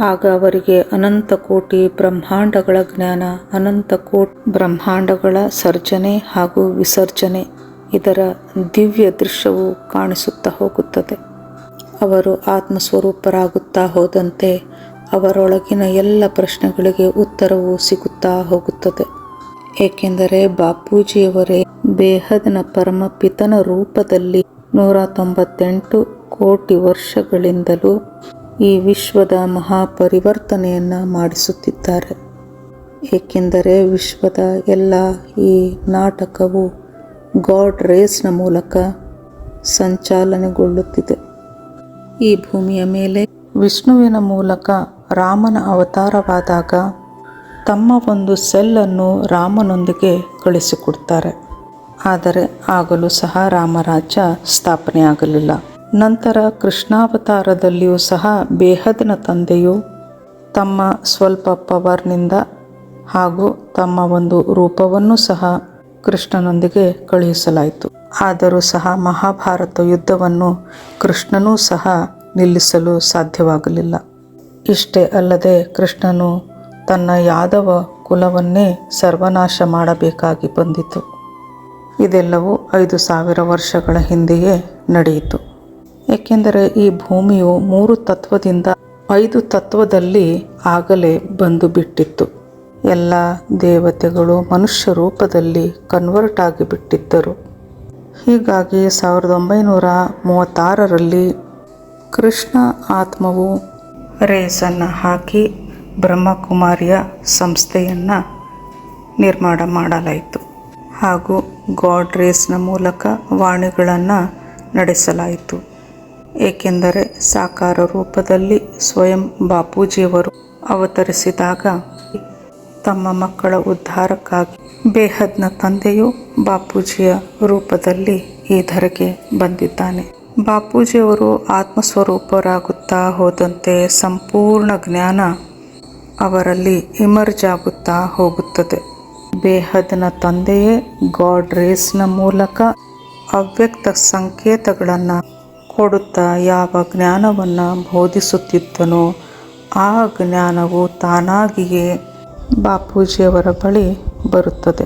ಆಗ ಅವರಿಗೆ ಅನಂತ ಕೋಟಿ ಬ್ರಹ್ಮಾಂಡಗಳ ಜ್ಞಾನ, ಅನಂತ ಕೋಟಿ ಬ್ರಹ್ಮಾಂಡಗಳ ಸರ್ಜನೆ ಹಾಗೂ ವಿಸರ್ಜನೆ ಇದರ ದಿವ್ಯ ದೃಶ್ಯವು ಕಾಣಿಸುತ್ತಾ ಹೋಗುತ್ತದೆ. ಅವರು ಆತ್ಮಸ್ವರೂಪರಾಗುತ್ತಾ ಹೋದಂತೆ ಅವರೊಳಗಿನ ಎಲ್ಲ ಪ್ರಶ್ನೆಗಳಿಗೆ ಉತ್ತರವು ಸಿಗುತ್ತಾ ಹೋಗುತ್ತದೆ. ಏಕೆಂದರೆ ಬಾಪೂಜಿಯವರೇ ಬೇಹದ್ನ ಪರಮಪಿತನ ರೂಪದಲ್ಲಿ 198 ಕೋಟಿ ವರ್ಷಗಳಿಂದಲೂ ಈ ವಿಶ್ವದ ಮಹಾಪರಿವರ್ತನೆಯನ್ನು ಮಾಡಿಸುತ್ತಿದ್ದಾರೆ. ಏಕೆಂದರೆ ವಿಶ್ವದ ಎಲ್ಲ ಈ ನಾಟಕವು ಗಾಡ್ ರೇಸ್ನ ಮೂಲಕ ಸಂಚಾಲನೆಗೊಳ್ಳುತ್ತಿದೆ. ಈ ಭೂಮಿಯ ಮೇಲೆ ವಿಷ್ಣುವಿನ ಮೂಲಕ ರಾಮನ ಅವತಾರವಾದಾಗ ತಮ್ಮ ಒಂದು ಸೆಲ್ಲನ್ನು ರಾಮನೊಂದಿಗೆ ಕಳಿಸಿಕೊಡ್ತಾರೆ. ಆದರೆ ಆಗಲೂ ಸಹ ರಾಮರಾಜ್ಯ ಸ್ಥಾಪನೆಯಾಗಲಿಲ್ಲ. ನಂತರ ಕೃಷ್ಣಾವತಾರದಲ್ಲಿಯೂ ಸಹ ಬೇಹದ್ನ ತಂದೆಯು ತಮ್ಮ ಸ್ವಲ್ಪ ಪವರ್ನಿಂದ ಹಾಗೂ ತಮ್ಮ ಒಂದು ರೂಪವನ್ನು ಸಹ ಕೃಷ್ಣನೊಂದಿಗೆ ಕಳುಹಿಸಲಾಯಿತು. ಆದರೂ ಸಹ ಮಹಾಭಾರತ ಯುದ್ಧವನ್ನು ಕೃಷ್ಣನೂ ಸಹ ನಿಲ್ಲಿಸಲು ಸಾಧ್ಯವಾಗಲಿಲ್ಲ. ಇಷ್ಟೇ ಅಲ್ಲದೆ ಕೃಷ್ಣನು ತನ್ನ ಯಾದವ ಕುಲವನ್ನೇ ಸರ್ವನಾಶ ಮಾಡಬೇಕಾಗಿ ಬಂದಿತು. ಇದೆಲ್ಲವೂ 5,000 ವರ್ಷಗಳ ಹಿಂದೆಯೇ ನಡೆಯಿತು. ಏಕೆಂದರೆ ಈ ಭೂಮಿಯು 3 ತತ್ವದಿಂದ 5 ತತ್ವದಲ್ಲಿ ಆಗಲೇ ಬಂದು ಬಿಟ್ಟಿತ್ತು. ಎಲ್ಲ ದೇವತೆಗಳು ಮನುಷ್ಯ ರೂಪದಲ್ಲಿ ಕನ್ವರ್ಟ್ ಆಗಿಬಿಟ್ಟಿದ್ದರು. ಹೀಗಾಗಿ 1936ರಲ್ಲಿ ಕೃಷ್ಣ ಆತ್ಮವು ರೇಸನ್ನು ಹಾಕಿ ಬ್ರಹ್ಮಕುಮಾರಿಯ ಸಂಸ್ಥೆಯನ್ನು ನಿರ್ಮಾಣ ಮಾಡಲಾಯಿತು ಹಾಗೂ ಗಾಡ್ ರೇಸ್ನ ಮೂಲಕ ವಾಣಿಗಳನ್ನು ನಡೆಸಲಾಯಿತು. ಏಕೆಂದರೆ ಸಾಕಾರ ರೂಪದಲ್ಲಿ ಸ್ವಯಂ ಬಾಪೂಜಿಯವರು ಅವತರಿಸಿದಾಗ ತಮ್ಮ ಮಕ್ಕಳ ಉದ್ಧಾರಕ್ಕಾಗಿ ಬೇಹದ್ನ ತಂದೆಯು ಬಾಪೂಜಿಯ ರೂಪದಲ್ಲಿ ಈ ಧರೆಗೆ ಬಂದಿದ್ದಾನೆ. ಬಾಪೂಜಿಯವರು ಆತ್ಮಸ್ವರೂಪರಾಗುತ್ತಾ ಹೋದಂತೆ ಸಂಪೂರ್ಣ ಜ್ಞಾನ ಅವರಲ್ಲಿ ಇಮರ್ಜ್ ಆಗುತ್ತಾ ಹೋಗುತ್ತದೆ. ಬೇಹದ್ನ ತಂದೆಯೇ ಗಾಡ್ ರೇಸ್ನ ಮೂಲಕ ಅವ್ಯಕ್ತ ಸಂಕೇತಗಳನ್ನು ಕೊಡುತ್ತಾ ಯಾವ ಜ್ಞಾನವನ್ನು ಬೋಧಿಸುತ್ತಿದ್ದನೋ ಆ ಜ್ಞಾನವು ತಾನಾಗಿಯೇ ಬಾಪೂಜಿಯವರ ಬಳಿ ಬರುತ್ತದೆ.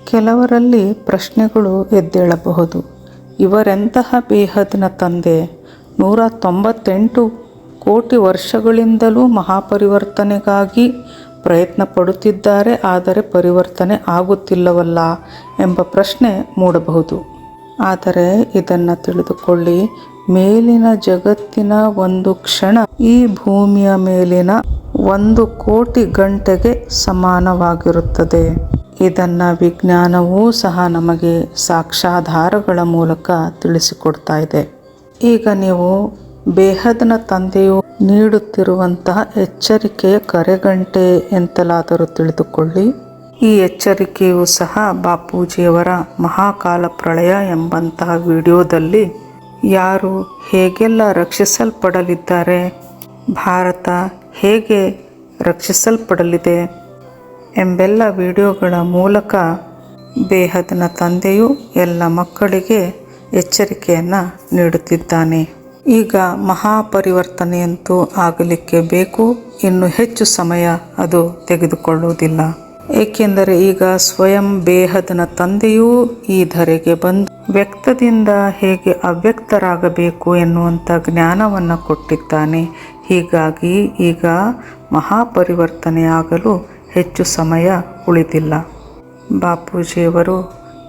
ಕೆಲವರಲ್ಲಿ ಪ್ರಶ್ನೆಗಳು ಎದ್ದೇಳಬಹುದು. ಇವರೆಂತಹ ಬೇಹದ್ನ ತಂದೆ? 198 ಕೋಟಿ ವರ್ಷಗಳಿಂದಲೂ ಮಹಾಪರಿವರ್ತನೆಗಾಗಿ ಪ್ರಯತ್ನ ಪಡುತ್ತಿದ್ದಾರೆ, ಆದರೆ ಪರಿವರ್ತನೆ ಆಗುತ್ತಿಲ್ಲವಲ್ಲ ಎಂಬ ಪ್ರಶ್ನೆ ಮೂಡಬಹುದು. ಆದರೆ ಇದನ್ನು ತಿಳಿದುಕೊಳ್ಳಿ, ಮೇಲಿನ ಜಗತ್ತಿನ ಒಂದು ಕ್ಷಣ ಈ ಭೂಮಿಯ ಮೇಲಿನ 1 ಕೋಟಿ ಗಂಟೆಗೆ ಸಮಾನವಾಗಿರುತ್ತದೆ. ಇದನ್ನು ವಿಜ್ಞಾನವೂ ಸಹ ನಮಗೆ ಸಾಕ್ಷ್ಯಾಧಾರಗಳ ಮೂಲಕ ತಿಳಿಸಿಕೊಡ್ತಾ ಇದೆ. ಈಗ ನೀವು ಬೇಹದ್ನ ತಂದೆಯು ನೀಡುತ್ತಿರುವಂತಹ ಎಚ್ಚರಿಕೆಯ ಕರೆಗಂಟೆ ಎಂತಲಾದರೂ ತಿಳಿದುಕೊಳ್ಳಿ. ಈ ಎಚ್ಚರಿಕೆಯೂ ಸಹ ಬಾಪೂಜಿಯವರ ಮಹಾಕಾಲ ಪ್ರಳಯ ಎಂಬಂತಹ ವಿಡಿಯೋದಲ್ಲಿ ಯಾರು ಹೇಗೆಲ್ಲ ರಕ್ಷಿಸಲ್ಪಡಲಿದ್ದಾರೆ, ಭಾರತ ಹೇಗೆ ರಕ್ಷಿಸಲ್ಪಡಲಿದೆ ಎಂಬೆಲ್ಲ ವಿಡಿಯೋಗಳ ಮೂಲಕ ಬೇಹದ್ನ ತಂದೆಯು ಎಲ್ಲ ಮಕ್ಕಳಿಗೆ ಎಚ್ಚರಿಕೆಯನ್ನು ನೀಡುತ್ತಿದ್ದಾನೆ. ಈಗ ಮಹಾಪರಿವರ್ತನೆಯಂತೂ ಆಗಲಿಕ್ಕೆ ಬೇಕು, ಇನ್ನು ಹೆಚ್ಚು ಸಮಯ ಅದು ತೆಗೆದುಕೊಳ್ಳುವುದಿಲ್ಲ. ಏಕೆಂದರೆ ಈಗ ಸ್ವಯಂ ಬೇಹದ್ನ ತಂದೆಯೂ ಈ ಧರೆಗೆ ಬಂದು ವ್ಯಕ್ತದಿಂದ ಹೇಗೆ ಅವ್ಯಕ್ತರಾಗಬೇಕು ಎನ್ನುವಂಥ ಜ್ಞಾನವನ್ನು ಕೊಟ್ಟಿದ್ದಾನೆ. ಹೀಗಾಗಿ ಈಗ ಮಹಾಪರಿವರ್ತನೆಯಾಗಲು ಹೆಚ್ಚು ಸಮಯ ಉಳಿದಿಲ್ಲ. ಬಾಪೂಜಿಯವರು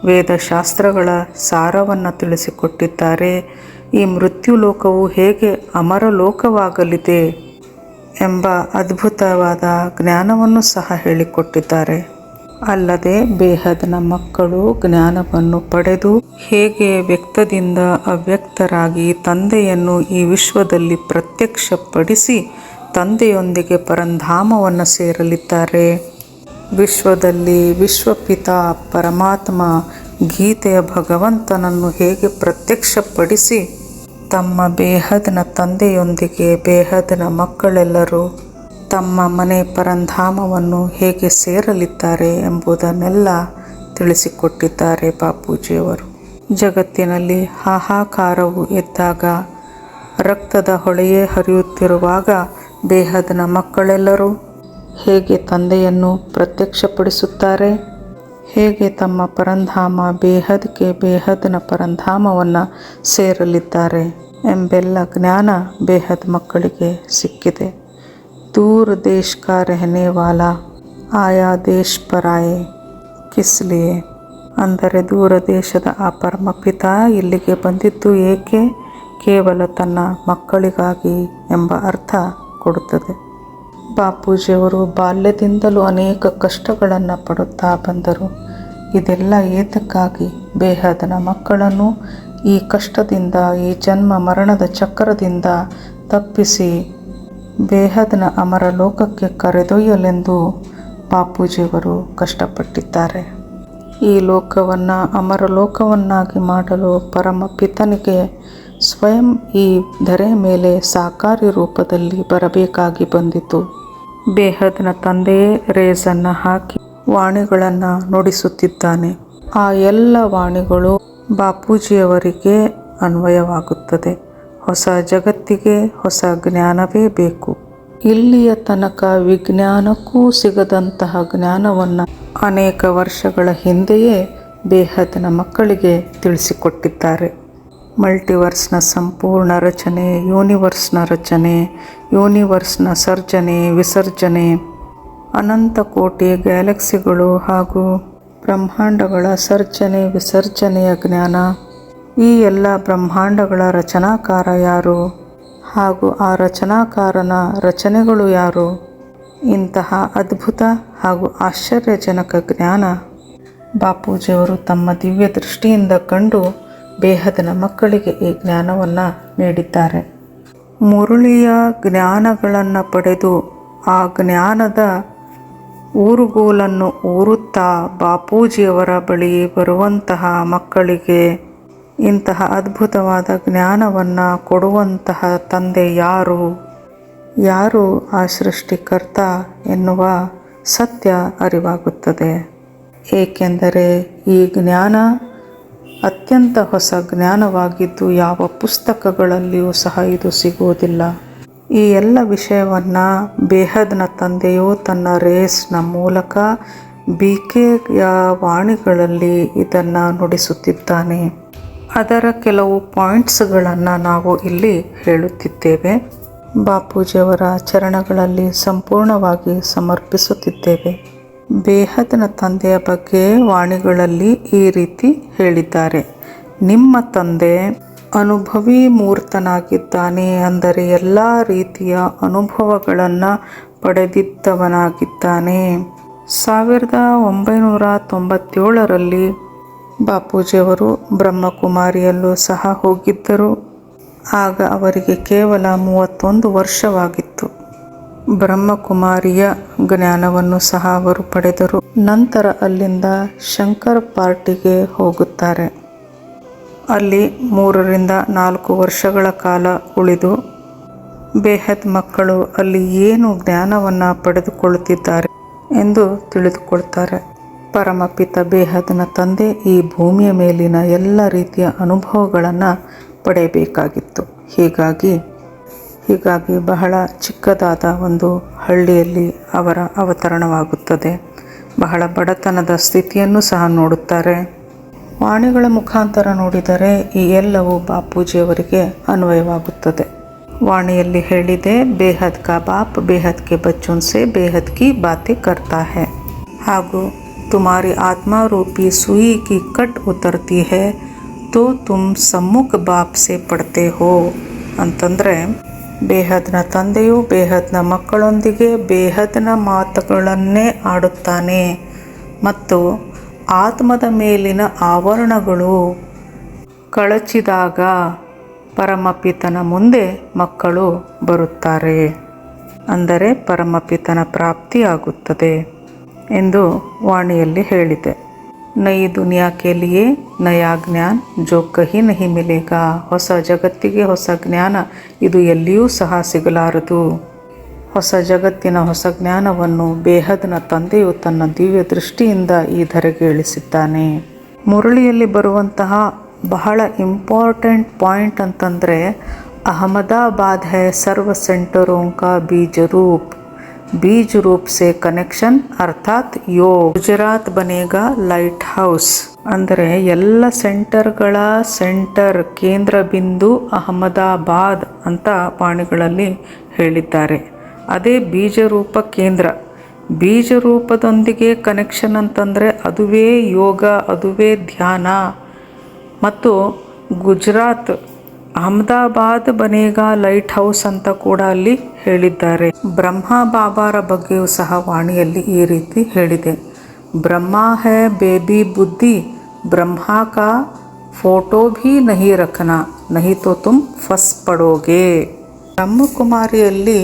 ವೇದಶಾಸ್ತ್ರಗಳ ಸಾರವನ್ನು ತಿಳಿಸಿಕೊಟ್ಟಿದ್ದಾರೆ. ಈ ಮೃತ್ಯುಲೋಕವು ಹೇಗೆ ಅಮರಲೋಕವಾಗಲಿದೆ ಎಂಬ ಅದ್ಭುತವಾದ ಜ್ಞಾನವನ್ನು ಸಹ ಹೇಳಿಕೊಟ್ಟಿದ್ದಾರೆ. ಅಲ್ಲದೆ ಬೇಹದ್ನ ಮಕ್ಕಳು ಜ್ಞಾನವನ್ನು ಪಡೆದು ಹೇಗೆ ವ್ಯಕ್ತದಿಂದ ಅವ್ಯಕ್ತರಾಗಿ ತಂದೆಯನ್ನು ಈ ವಿಶ್ವದಲ್ಲಿ ಪ್ರತ್ಯಕ್ಷಪಡಿಸಿ ತಂದೆಯೊಂದಿಗೆ ಪರಂಧಾಮವನ್ನು ಸೇರಲಿದ್ದಾರೆ. ವಿಶ್ವದಲ್ಲಿ ವಿಶ್ವಪಿತ ಪರಮಾತ್ಮ ಗೀತೆಯ ಭಗವಂತನನ್ನು ಹೇಗೆ ಪ್ರತ್ಯಕ್ಷಪಡಿಸಿ ತಮ್ಮ ಬೇಹದ್ನ ತಂದೆಯೊಂದಿಗೆ ಬೇಹದ್ನ ಮಕ್ಕಳೆಲ್ಲರೂ ತಮ್ಮ ಮನೆ ಪರಂಧಾಮವನ್ನು ಹೇಗೆ ಸೇರಲಿದ್ದಾರೆ ಎಂಬುದನ್ನೆಲ್ಲ ತಿಳಿಸಿಕೊಟ್ಟಿದ್ದಾರೆ ಬಾಪೂಜಿಯವರು. ಜಗತ್ತಿನಲ್ಲಿ ಹಾಹಾಕಾರವು ಎದ್ದಾಗ, ರಕ್ತದ ಹೊಳೆಯೇ ಹರಿಯುತ್ತಿರುವಾಗ ಬೇಹದ್ನ ಮಕ್ಕಳೆಲ್ಲರೂ ಹೇಗೆ ತಂದೆಯನ್ನು ಪ್ರತ್ಯಕ್ಷಪಡಿಸುತ್ತಾರೆ, ಹೇಗೆ ತಮ್ಮ ಪರಂಧಾಮ ಬೇಹದ್ಗೆ ಬೇಹದ್ನ ಪರಂಧಾಮವನ್ನು ಸೇರಲಿದ್ದಾರೆ ಎಂಬೆಲ್ಲ ಜ್ಞಾನ ಬೇಹದ್ ಮಕ್ಕಳಿಗೆ ಸಿಕ್ಕಿದೆ. ದೂರ ದೇಶ ಕಾ ರಹನೆ ವಾಲಾ ಆಯಾ ದೇಶ ಪರಾಯೆ ಕಿಸ್ಲಿಯೇ, ಅಂದರೆ ದೂರ ದೇಶದ ಆ ಪರಮಪಿತ ಇಲ್ಲಿಗೆ ಬಂದಿದ್ದು ಏಕೆ? ಕೇವಲ ತನ್ನ ಮಕ್ಕಳಿಗಾಗಿ ಎಂಬ ಅರ್ಥ ಕೊಡುತ್ತದೆ. ಬಾಪೂಜಿಯವರು ಬಾಲ್ಯದಿಂದಲೂ ಅನೇಕ ಕಷ್ಟಗಳನ್ನು ಪಡುತ್ತಾ ಬಂದರು. ಇದೆಲ್ಲ ಏತಕ್ಕಾಗಿ? ಬೇಹದ್ನ ಮಕ್ಕಳನ್ನು ಈ ಕಷ್ಟದಿಂದ, ಈ ಜನ್ಮ ಮರಣದ ಚಕ್ರದಿಂದ ತಪ್ಪಿಸಿ ಬೇಹದ್ನ ಅಮರ ಲೋಕಕ್ಕೆ ಕರೆದೊಯ್ಯಲೆಂದು ಬಾಪೂಜಿಯವರು ಕಷ್ಟಪಟ್ಟಿದ್ದಾರೆ. ಈ ಲೋಕವನ್ನು ಅಮರ ಲೋಕವನ್ನಾಗಿ ಮಾಡಲು ಪರಮಪಿತನಿಗೆ ಸ್ವಯಂ ಈ ಧರೆ ಮೇಲೆ ಸಾಕಾರಿ ರೂಪದಲ್ಲಿ ಬರಬೇಕಾಗಿ ಬಂದಿತು. ಬೇಹದ್ನ ತಂದೆಯೇ ರೇಸನ್ನು ಹಾಕಿ ವಾಣಿಗಳನ್ನು ನುಡಿಸುತ್ತಿದ್ದಾನೆ. ಆ ಎಲ್ಲ ವಾಣಿಗಳು ಬಾಪೂಜಿಯವರಿಗೆ ಅನ್ವಯವಾಗುತ್ತದೆ. ಹೊಸ ಜಗತ್ತಿಗೆ ಹೊಸ ಜ್ಞಾನವೇ ಬೇಕು. ಇಲ್ಲಿಯ ತನಕ ವಿಜ್ಞಾನಕ್ಕೂ ಸಿಗದಂತಹ ಜ್ಞಾನವನ್ನು ಅನೇಕ ವರ್ಷಗಳ ಹಿಂದೆಯೇ ಬೇಹದ್ನ ಮಕ್ಕಳಿಗೆ ತಿಳಿಸಿಕೊಟ್ಟಿದ್ದಾರೆ. ಮಲ್ಟಿವರ್ಸ್ನ ಸಂಪೂರ್ಣ ರಚನೆ, ಯೂನಿವರ್ಸ್ನ ರಚನೆ, ಯೂನಿವರ್ಸ್ನ ಸರ್ಜನೆ ವಿಸರ್ಜನೆ, ಅನಂತ ಕೋಟಿ ಗ್ಯಾಲಕ್ಸಿಗಳು ಹಾಗೂ ಬ್ರಹ್ಮಾಂಡಗಳ ಸರ್ಜನೆ ವಿಸರ್ಜನೆಯ ಜ್ಞಾನ, ಈ ಎಲ್ಲ ಬ್ರಹ್ಮಾಂಡಗಳ ರಚನಾಕಾರ ಯಾರು ಹಾಗೂ ಆ ರಚನಾಕಾರನ ರಚನೆಗಳು ಯಾರು, ಇಂತಹ ಅದ್ಭುತ ಹಾಗೂ ಆಶ್ಚರ್ಯಜನಕ ಜ್ಞಾನ ಬಾಪೂಜಿಯವರು ತಮ್ಮ ದಿವ್ಯ ದೃಷ್ಟಿಯಿಂದ ಕಂಡು ಬೇಹದ್ನ ಮಕ್ಕಳಿಗೆ ಈ ಜ್ಞಾನವನ್ನು ನೀಡಿದ್ದಾರೆ. ಮುರುಳಿಯ ಜ್ಞಾನಗಳನ್ನು ಪಡೆದು ಆ ಜ್ಞಾನದ ಊರುಗೋಲನ್ನು ಊರುತ್ತಾ ಬಾಪೂಜಿಯವರ ಬಳಿ ಬರುವಂತಹ ಮಕ್ಕಳಿಗೆ ಇಂತಹ ಅದ್ಭುತವಾದ ಜ್ಞಾನವನ್ನು ಕೊಡುವಂತಹ ತಂದೆ ಯಾರು, ಯಾರು ಆ ಸೃಷ್ಟಿಕರ್ತ ಎನ್ನುವ ಸತ್ಯ ಅರಿವಾಗುತ್ತದೆ. ಏಕೆಂದರೆ ಈ ಜ್ಞಾನ ಅತ್ಯಂತ ಹೊಸ ಜ್ಞಾನವಾಗಿದ್ದು ಯಾವ ಪುಸ್ತಕಗಳಲ್ಲಿಯೂ ಸಹ ಇದು ಸಿಗುವುದಿಲ್ಲ. ಈ ಎಲ್ಲ ವಿಷಯವನ್ನು ಬೇಹದ್ನ ತಂದೆಯು ತನ್ನ ರೇಸ್ನ ಮೂಲಕ BKಯ ವಾಣಿಗಳಲ್ಲಿ ಇದನ್ನು ನುಡಿಸುತ್ತಿದ್ದಾನೆ. ಅದರ ಕೆಲವು ಪಾಯಿಂಟ್ಸ್ಗಳನ್ನು ನಾವು ಇಲ್ಲಿ ಹೇಳುತ್ತಿದ್ದೇವೆ. ಬಾಪೂಜಿಯವರ ಚರಣಗಳಲ್ಲಿ ಸಂಪೂರ್ಣವಾಗಿ ಸಮರ್ಪಿಸುತ್ತಿದ್ದೇವೆ. ಬೇಹದ್ನ ತಂದೆಯ ಬಗ್ಗೆ ವಾಣಿಗಳಲ್ಲಿ ಈ ರೀತಿ ಹೇಳಿದ್ದಾರೆ. ನಿಮ್ಮ ತಂದೆ ಅನುಭವಿ ಮೂರ್ತನಾಗಿದ್ದಾನೆ, ಅಂದರೆ ಎಲ್ಲ ರೀತಿಯ ಅನುಭವಗಳನ್ನು ಪಡೆದಿದ್ದವನಾಗಿದ್ದಾನೆ. 1997ರಲ್ಲಿ ಬಾಪೂಜಿಯವರು ಬ್ರಹ್ಮಕುಮಾರಿಯಲ್ಲೂ ಸಹ ಹೋಗಿದ್ದರು. ಆಗ ಅವರಿಗೆ ಕೇವಲ 31 ವರ್ಷವಾಗಿತ್ತು. ಬ್ರಹ್ಮಕುಮಾರಿಯ ಜ್ಞಾನವನ್ನು ಸಹ ಅವರು ಪಡೆದರು. ನಂತರ ಅಲ್ಲಿಂದ ಶಂಕರ್ ಪಾರ್ಟಿಗೆ ಹೋಗುತ್ತಾರೆ. ಅಲ್ಲಿ 3 ರಿಂದ 4 ವರ್ಷಗಳ ಕಾಲ ಉಳಿದು ಬೇಹದ್ ಮಕ್ಕಳು ಅಲ್ಲಿ ಏನು ಜ್ಞಾನವನ್ನು ಪಡೆದುಕೊಳ್ಳುತ್ತಿದ್ದಾರೆ ಎಂದು ತಿಳಿದುಕೊಳ್ತಾರೆ. ಪರಮಪಿತ ಬೇಹದ್ನ ತಂದೆ ಈ ಭೂಮಿಯ ಮೇಲಿನ ಎಲ್ಲ ರೀತಿಯ ಅನುಭವಗಳನ್ನು ಪಡೆಯಬೇಕಾಗಿತ್ತು. ಹೀಗಾಗಿ ಬಹಳ ಚಿಕ್ಕದಾದ ಒಂದು ಹಳ್ಳಿಯಲ್ಲಿ ಅವರ ಅವತರಣವಾಗುತ್ತದೆ. ಬಹಳ ಬಡತನದ ಸ್ಥಿತಿಯನ್ನು ಸಹ ನೋಡುತ್ತಾರೆ. ವಾಣಿಗಳ ಮುಖಾಂತರ ನೋಡಿದರೆ ಈ ಎಲ್ಲವೂ ಬಾಪೂಜಿಯವರಿಗೆ ಅನ್ವಯವಾಗುತ್ತದೆ. ವಾಣಿಯಲ್ಲಿ ಹೇಳಿದೆ, ಬೇಹದ್ ಕಾ ಬಾಪ್ ಬೇಹದ್ ಕೆ ಬಚ್ಚೋನ್ ಸೆ ಬೇಹದ್ ಕಿ ಬಾತೆ ಕರ್ತಾ ಹೈ, ಹಾಗೂ ತುಮಾರಿ ಆತ್ಮ ರೂಪಿ ಸುಯಿ ಕಿ ಕಟ್ ಉತರ್ತಿ ಹೈ ತೋ ತುಮ್ ಸಮ್ಮುಖ ಬಾಪ್ ಸೆ ಪಡ್ತೆ ಹೋ ಅಂತಂದರೆ, ಬೇಹದ್ನ ತಂದೆಯು ಬೇಹದ್ನ ಮಕ್ಕಳೊಂದಿಗೆ ಬೇಹದ್ನ ಮಾತುಗಳನ್ನೇ ಆಡುತ್ತಾನೆ ಮತ್ತು ಆತ್ಮದ ಮೇಲಿನ ಆವರಣಗಳು ಕಳಚಿದಾಗ ಪರಮಪಿತನ ಮುಂದೆ ಮಕ್ಕಳು ಬರುತ್ತಾರೆ, ಅಂದರೆ ಪರಮಪಿತನ ಪ್ರಾಪ್ತಿಯಾಗುತ್ತದೆ ಎಂದು ವಾಣಿಯಲ್ಲಿ ಹೇಳಿದೆ. ನೈ ದುನಿಯಾ ಕೆ ಲಿಯೇ ನಯಾ ಜ್ಞಾನ್ ಜೋ ಕಹಿ ನಹಿ ಮಿಲೇಗಾ, ಹೊಸ ಜಗತ್ತಿಗೆ ಹೊಸ ಜ್ಞಾನ ಇದು ಎಲ್ಲಿಯೂ ಸಹ ಸಿಗಲಾರದು. ಹೊಸ ಜಗತ್ತಿನ ಹೊಸ ಜ್ಞಾನವನ್ನು ಬೇಹದ್ನ ತಂದೆಯು ತನ್ನ ದಿವ್ಯ ದೃಷ್ಟಿಯಿಂದ ಈ ಧರೆಗೆ ಇಳಿಸಿದ್ದಾನೆ. ಮುರಳಿಯಲ್ಲಿ ಬರುವಂತಹ ಬಹಳ ಇಂಪಾರ್ಟೆಂಟ್ ಪಾಯಿಂಟ್ ಅಂತಂದರೆ, ಅಹಮದಾಬಾದ್ ಹೈ ಸರ್ವ ಸೆಂಟರೋಂ ಕಾ ಬೀಜ ರೂಪ್, बीज रूप से कनेक्शन अर्थात योग, ಗುಜರಾತ್ ಬನೇಗಾ ಲೈಟ್ ಹೌಸ್, ಅಂದರೆ ಎಲ್ಲ ಸೆಂಟರ್ಗಳ ಸೆಂಟರ್ ಕೇಂದ್ರ ಬಿಂದು ಅಹಮದಾಬಾದ್ ಅಂತ ವಾಣಿಗಳಲ್ಲಿ ಹೇಳಿದ್ದಾರೆ. ಅದೇ ಬೀಜರೂಪ ಕೇಂದ್ರ, ಬೀಜರೂಪದೊಂದಿಗೆ ಕನೆಕ್ಷನ್ ಅಂತಂದರೆ ಅದುವೇ ಯೋಗ, ಅದುವೇ ಧ್ಯಾನ. ಮತ್ತು ಗುಜರಾತ್ ಅಹಮದಾಬಾದ್ ಬನೇಗಾ ಲೈಟ್ ಹೌಸ್ ಅಂತ ಕೂಡ ಅಲ್ಲಿ ಹೇಳಿದ್ದಾರೆ. ಬ್ರಹ್ಮ ಬಾಬಾರ ಬಗ್ಗೆಯೂ ಸಹ ವಾಣಿಯಲ್ಲಿ ಈ ರೀತಿ ಹೇಳಿದೆ. ಬ್ರಹ್ಮ ಹೈ ಬೇಬಿ ಬುದ್ಧಿ, ಬ್ರಹ್ಮ ಕಾ ಫೋಟೋ ಭೀ ನಹಿ ರಖನಾ ನಹಿ ತೋ ತುಮ್ ಫಸ್ ಪಡೋಗೆ. ಬ್ರಹ್ಮಕುಮಾರಿಯಲ್ಲಿ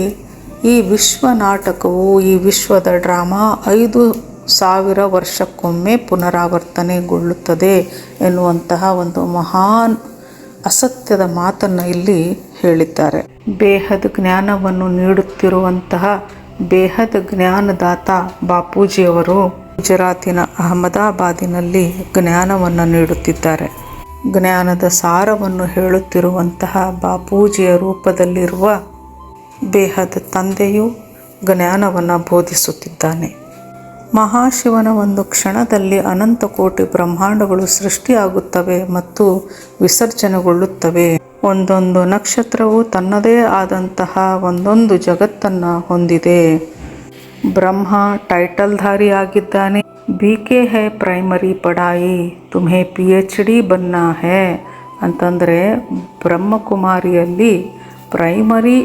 ಈ ವಿಶ್ವ ನಾಟಕವು, ಈ ವಿಶ್ವದ ಡ್ರಾಮಾ 5000 ವರ್ಷಕ್ಕೊಮ್ಮೆ ಪುನರಾವರ್ತನೆಗೊಳ್ಳುತ್ತದೆ ಎನ್ನುವಂತಹ ಒಂದು ಮಹಾನ್ ಅಸತ್ಯದ ಮಾತನ್ನು ಇಲ್ಲಿ ಹೇಳಿದ್ದಾರೆ. ಬೇಹದ್ ಜ್ಞಾನವನ್ನು ನೀಡುತ್ತಿರುವಂತಹ ಬೇಹದ್ ಜ್ಞಾನದಾತ ಬಾಪೂಜಿಯವರು ಗುಜರಾತಿನ ಅಹಮದಾಬಾದಿನಲ್ಲಿ ಜ್ಞಾನವನ್ನು ನೀಡುತ್ತಿದ್ದಾರೆ. ಜ್ಞಾನದ ಸಾರವನ್ನು ಹೇಳುತ್ತಿರುವಂತಹ ಬಾಪೂಜಿಯ ರೂಪದಲ್ಲಿರುವ ಬೇಹದ್ ತಂದೆಯು ಜ್ಞಾನವನ್ನು ಬೋಧಿಸುತ್ತಿದ್ದಾನೆ. ಮಹಾಶಿವನ ಒಂದು ಕ್ಷಣದಲ್ಲಿ ಅನಂತ ಕೋಟಿ ಬ್ರಹ್ಮಾಂಡಗಳು ಸೃಷ್ಟಿಯಾಗುತ್ತವೆ ಮತ್ತು ವಿಸರ್ಜನೆಗೊಳ್ಳುತ್ತವೆ. ಒಂದೊಂದು ನಕ್ಷತ್ರವು ತನ್ನದೇ ಆದಂತಹ ಒಂದೊಂದು ಜಗತ್ತನ್ನು ಹೊಂದಿದೆ. ಬ್ರಹ್ಮ ಟೈಟಲ್ಧಾರಿಯಾಗಿದ್ದಾನೆ. ಬಿಕೆ ಹೇ ಪ್ರೈಮರಿ ಪಢಾಯಿ ತುಮ್ಹೆ PhD ಬನ್ನಾ ಹೇ ಅಂತಂದರೆ ಬ್ರಹ್ಮಕುಮಾರಿಯಲ್ಲಿ ಪ್ರೈಮರಿ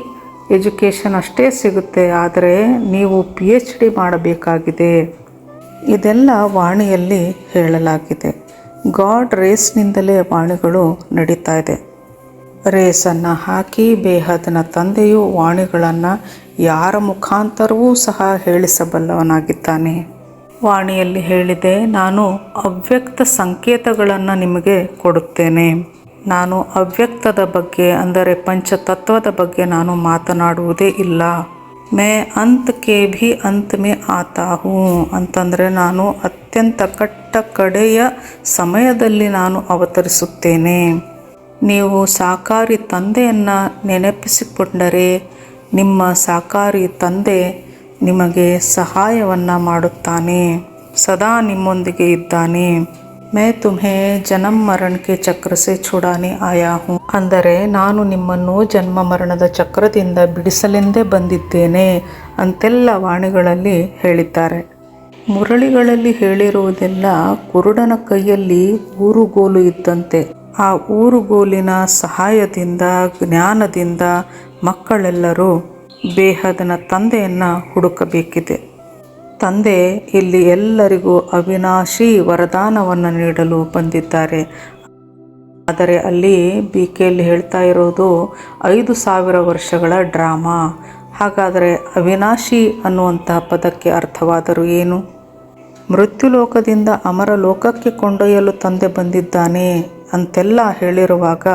ಎಜುಕೇಷನ್ ಅಷ್ಟೇ ಸಿಗುತ್ತೆ, ಆದರೆ ನೀವು PhD ಮಾಡಬೇಕಾಗಿದೆ. ಇದೆಲ್ಲ ವಾಣಿಯಲ್ಲಿ ಹೇಳಲಾಗಿದೆ. ಗಾಡ್ ರೇಸ್ನಿಂದಲೇ ವಾಣಿಗಳು ನಡೀತಾ ಇದೆ. ರೇಸನ್ನು ಹಾಕಿ ಬೇಹದ್ನ ತಂದೆಯು ವಾಣಿಗಳನ್ನು ಯಾರ ಮುಖಾಂತರವೂ ಸಹ ಹೇಳಿಸಬಲ್ಲವನಾಗಿದ್ದಾನೆ. ವಾಣಿಯಲ್ಲಿ ಹೇಳಿದೆ, ನಾನು ಅವ್ಯಕ್ತ ಸಂಕೇತಗಳನ್ನು ನಿಮಗೆ ಕೊಡುತ್ತೇನೆ. ನಾನು ಅವ್ಯಕ್ತದ ಬಗ್ಗೆ ಅಂದರೆ ಪಂಚತತ್ವದ ಬಗ್ಗೆ ನಾನು ಮಾತನಾಡುವುದೇ ಇಲ್ಲ. ಮೇ ಅಂತ್ ಕೆ ಭಿ ಅಂತ್ ಮೇ ಆತಾ ಹೂ ಅಂತಂದರೆ ನಾನು ಅತ್ಯಂತ ಕಡೆಯ ಸಮಯದಲ್ಲಿ ನಾನು ಅವತರಿಸುತ್ತೇನೆ. ನೀವು ಸಾಕಾರಿ ತಂದೆಯನ್ನು ನೆನಪಿಸಿಕೊಂಡರೆ ನಿಮ್ಮ ಸಾಕಾರಿ ತಂದೆ ನಿಮಗೆ ಸಹಾಯವನ್ನು ಮಾಡುತ್ತಾನೆ, ಸದಾ ನಿಮ್ಮೊಂದಿಗೆ ಇದ್ದಾನೆ. ಮೇ ತುಮ್ಹೆ ಜನ್ಮ ಮರಣಕ್ಕೆ ಚಕ್ರ ಸೆ ಛುಡಾನೆ ಆಯಾ ಹೂಂ ಅಂದರೆ ನಾನು ನಿಮ್ಮನ್ನು ಜನ್ಮ ಮರಣದ ಚಕ್ರದಿಂದ ಬಿಡಿಸಲೆಂದೇ ಬಂದಿದ್ದೇನೆ ಅಂತೆಲ್ಲ ವಾಣಿಗಳಲ್ಲಿ ಹೇಳಿದ್ದಾರೆ. ಮುರಳಿಗಳಲ್ಲಿ ಹೇಳಿರುವುದೆಲ್ಲ ಕುರುಡನ ಕೈಯಲ್ಲಿ ಊರುಗೋಲು ಇದ್ದಂತೆ. ಆ ಊರುಗೋಲಿನ ಸಹಾಯದಿಂದ ಜ್ಞಾನದಿಂದ ಮಕ್ಕಳೆಲ್ಲರೂ ಬೇಹದನ ತಂದೆಯನ್ನು ಹುಡುಕಬೇಕಿದೆ. ತಂದೆ ಇಲ್ಲಿ ಎಲ್ಲರಿಗೂ ಅವಿನಾಶಿ ವರದಾನವನ್ನು ನೀಡಲು ಬಂದಿದ್ದಾರೆ. ಆದರೆ ಅಲ್ಲಿ BKಯಲ್ಲಿ ಹೇಳ್ತಾ ಇರೋದು 5,000 ವರ್ಷಗಳ ಡ್ರಾಮಾ. ಹಾಗಾದರೆ ಅವಿನಾಶಿ ಅನ್ನುವಂತಹ ಪದಕ್ಕೆ ಅರ್ಥವಾದರೂ ಏನು? ಮೃತ್ಯುಲೋಕದಿಂದ ಅಮರ ಲೋಕಕ್ಕೆ ಕೊಂಡೊಯ್ಯಲು ತಂದೆ ಬಂದಿದ್ದಾನೆ ಅಂತೆಲ್ಲ ಹೇಳಿರುವಾಗ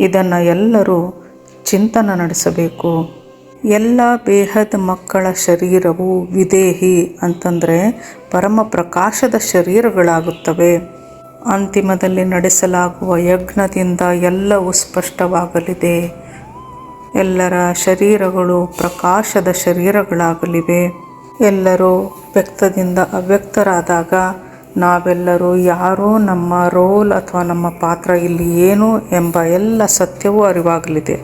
ಇದನ್ನು ಎಲ್ಲರೂ ಚಿಂತನೆ ನಡೆಸಬೇಕು. ಎಲ್ಲ ಬೇಹದ್ ಮಕ್ಕಳ ಶರೀರವು ವಿದೇಹಿ ಅಂತಂದರೆ ಪರಮ ಪ್ರಕಾಶದ ಶರೀರಗಳಾಗುತ್ತವೆ. ಅಂತಿಮದಲ್ಲಿ ನಡೆಸಲಾಗುವ ಯಜ್ಞದಿಂದ ಎಲ್ಲವೂ ಸ್ಪಷ್ಟವಾಗಲಿದೆ. ಎಲ್ಲರ ಶರೀರಗಳು ಪ್ರಕಾಶದ ಶರೀರಗಳಾಗಲಿವೆ. ಎಲ್ಲರೂ ವ್ಯಕ್ತದಿಂದ ಅವ್ಯಕ್ತರಾದಾಗ ನಾವೆಲ್ಲರೂ ಯಾರು, ನಮ್ಮ ರೋಲ್ ಅಥವಾ ನಮ್ಮ ಪಾತ್ರ ಇಲ್ಲಿ ಏನು ಎಂಬ ಎಲ್ಲ ಸತ್ಯವೂ ಅರಿವಾಗಲಿದೆ.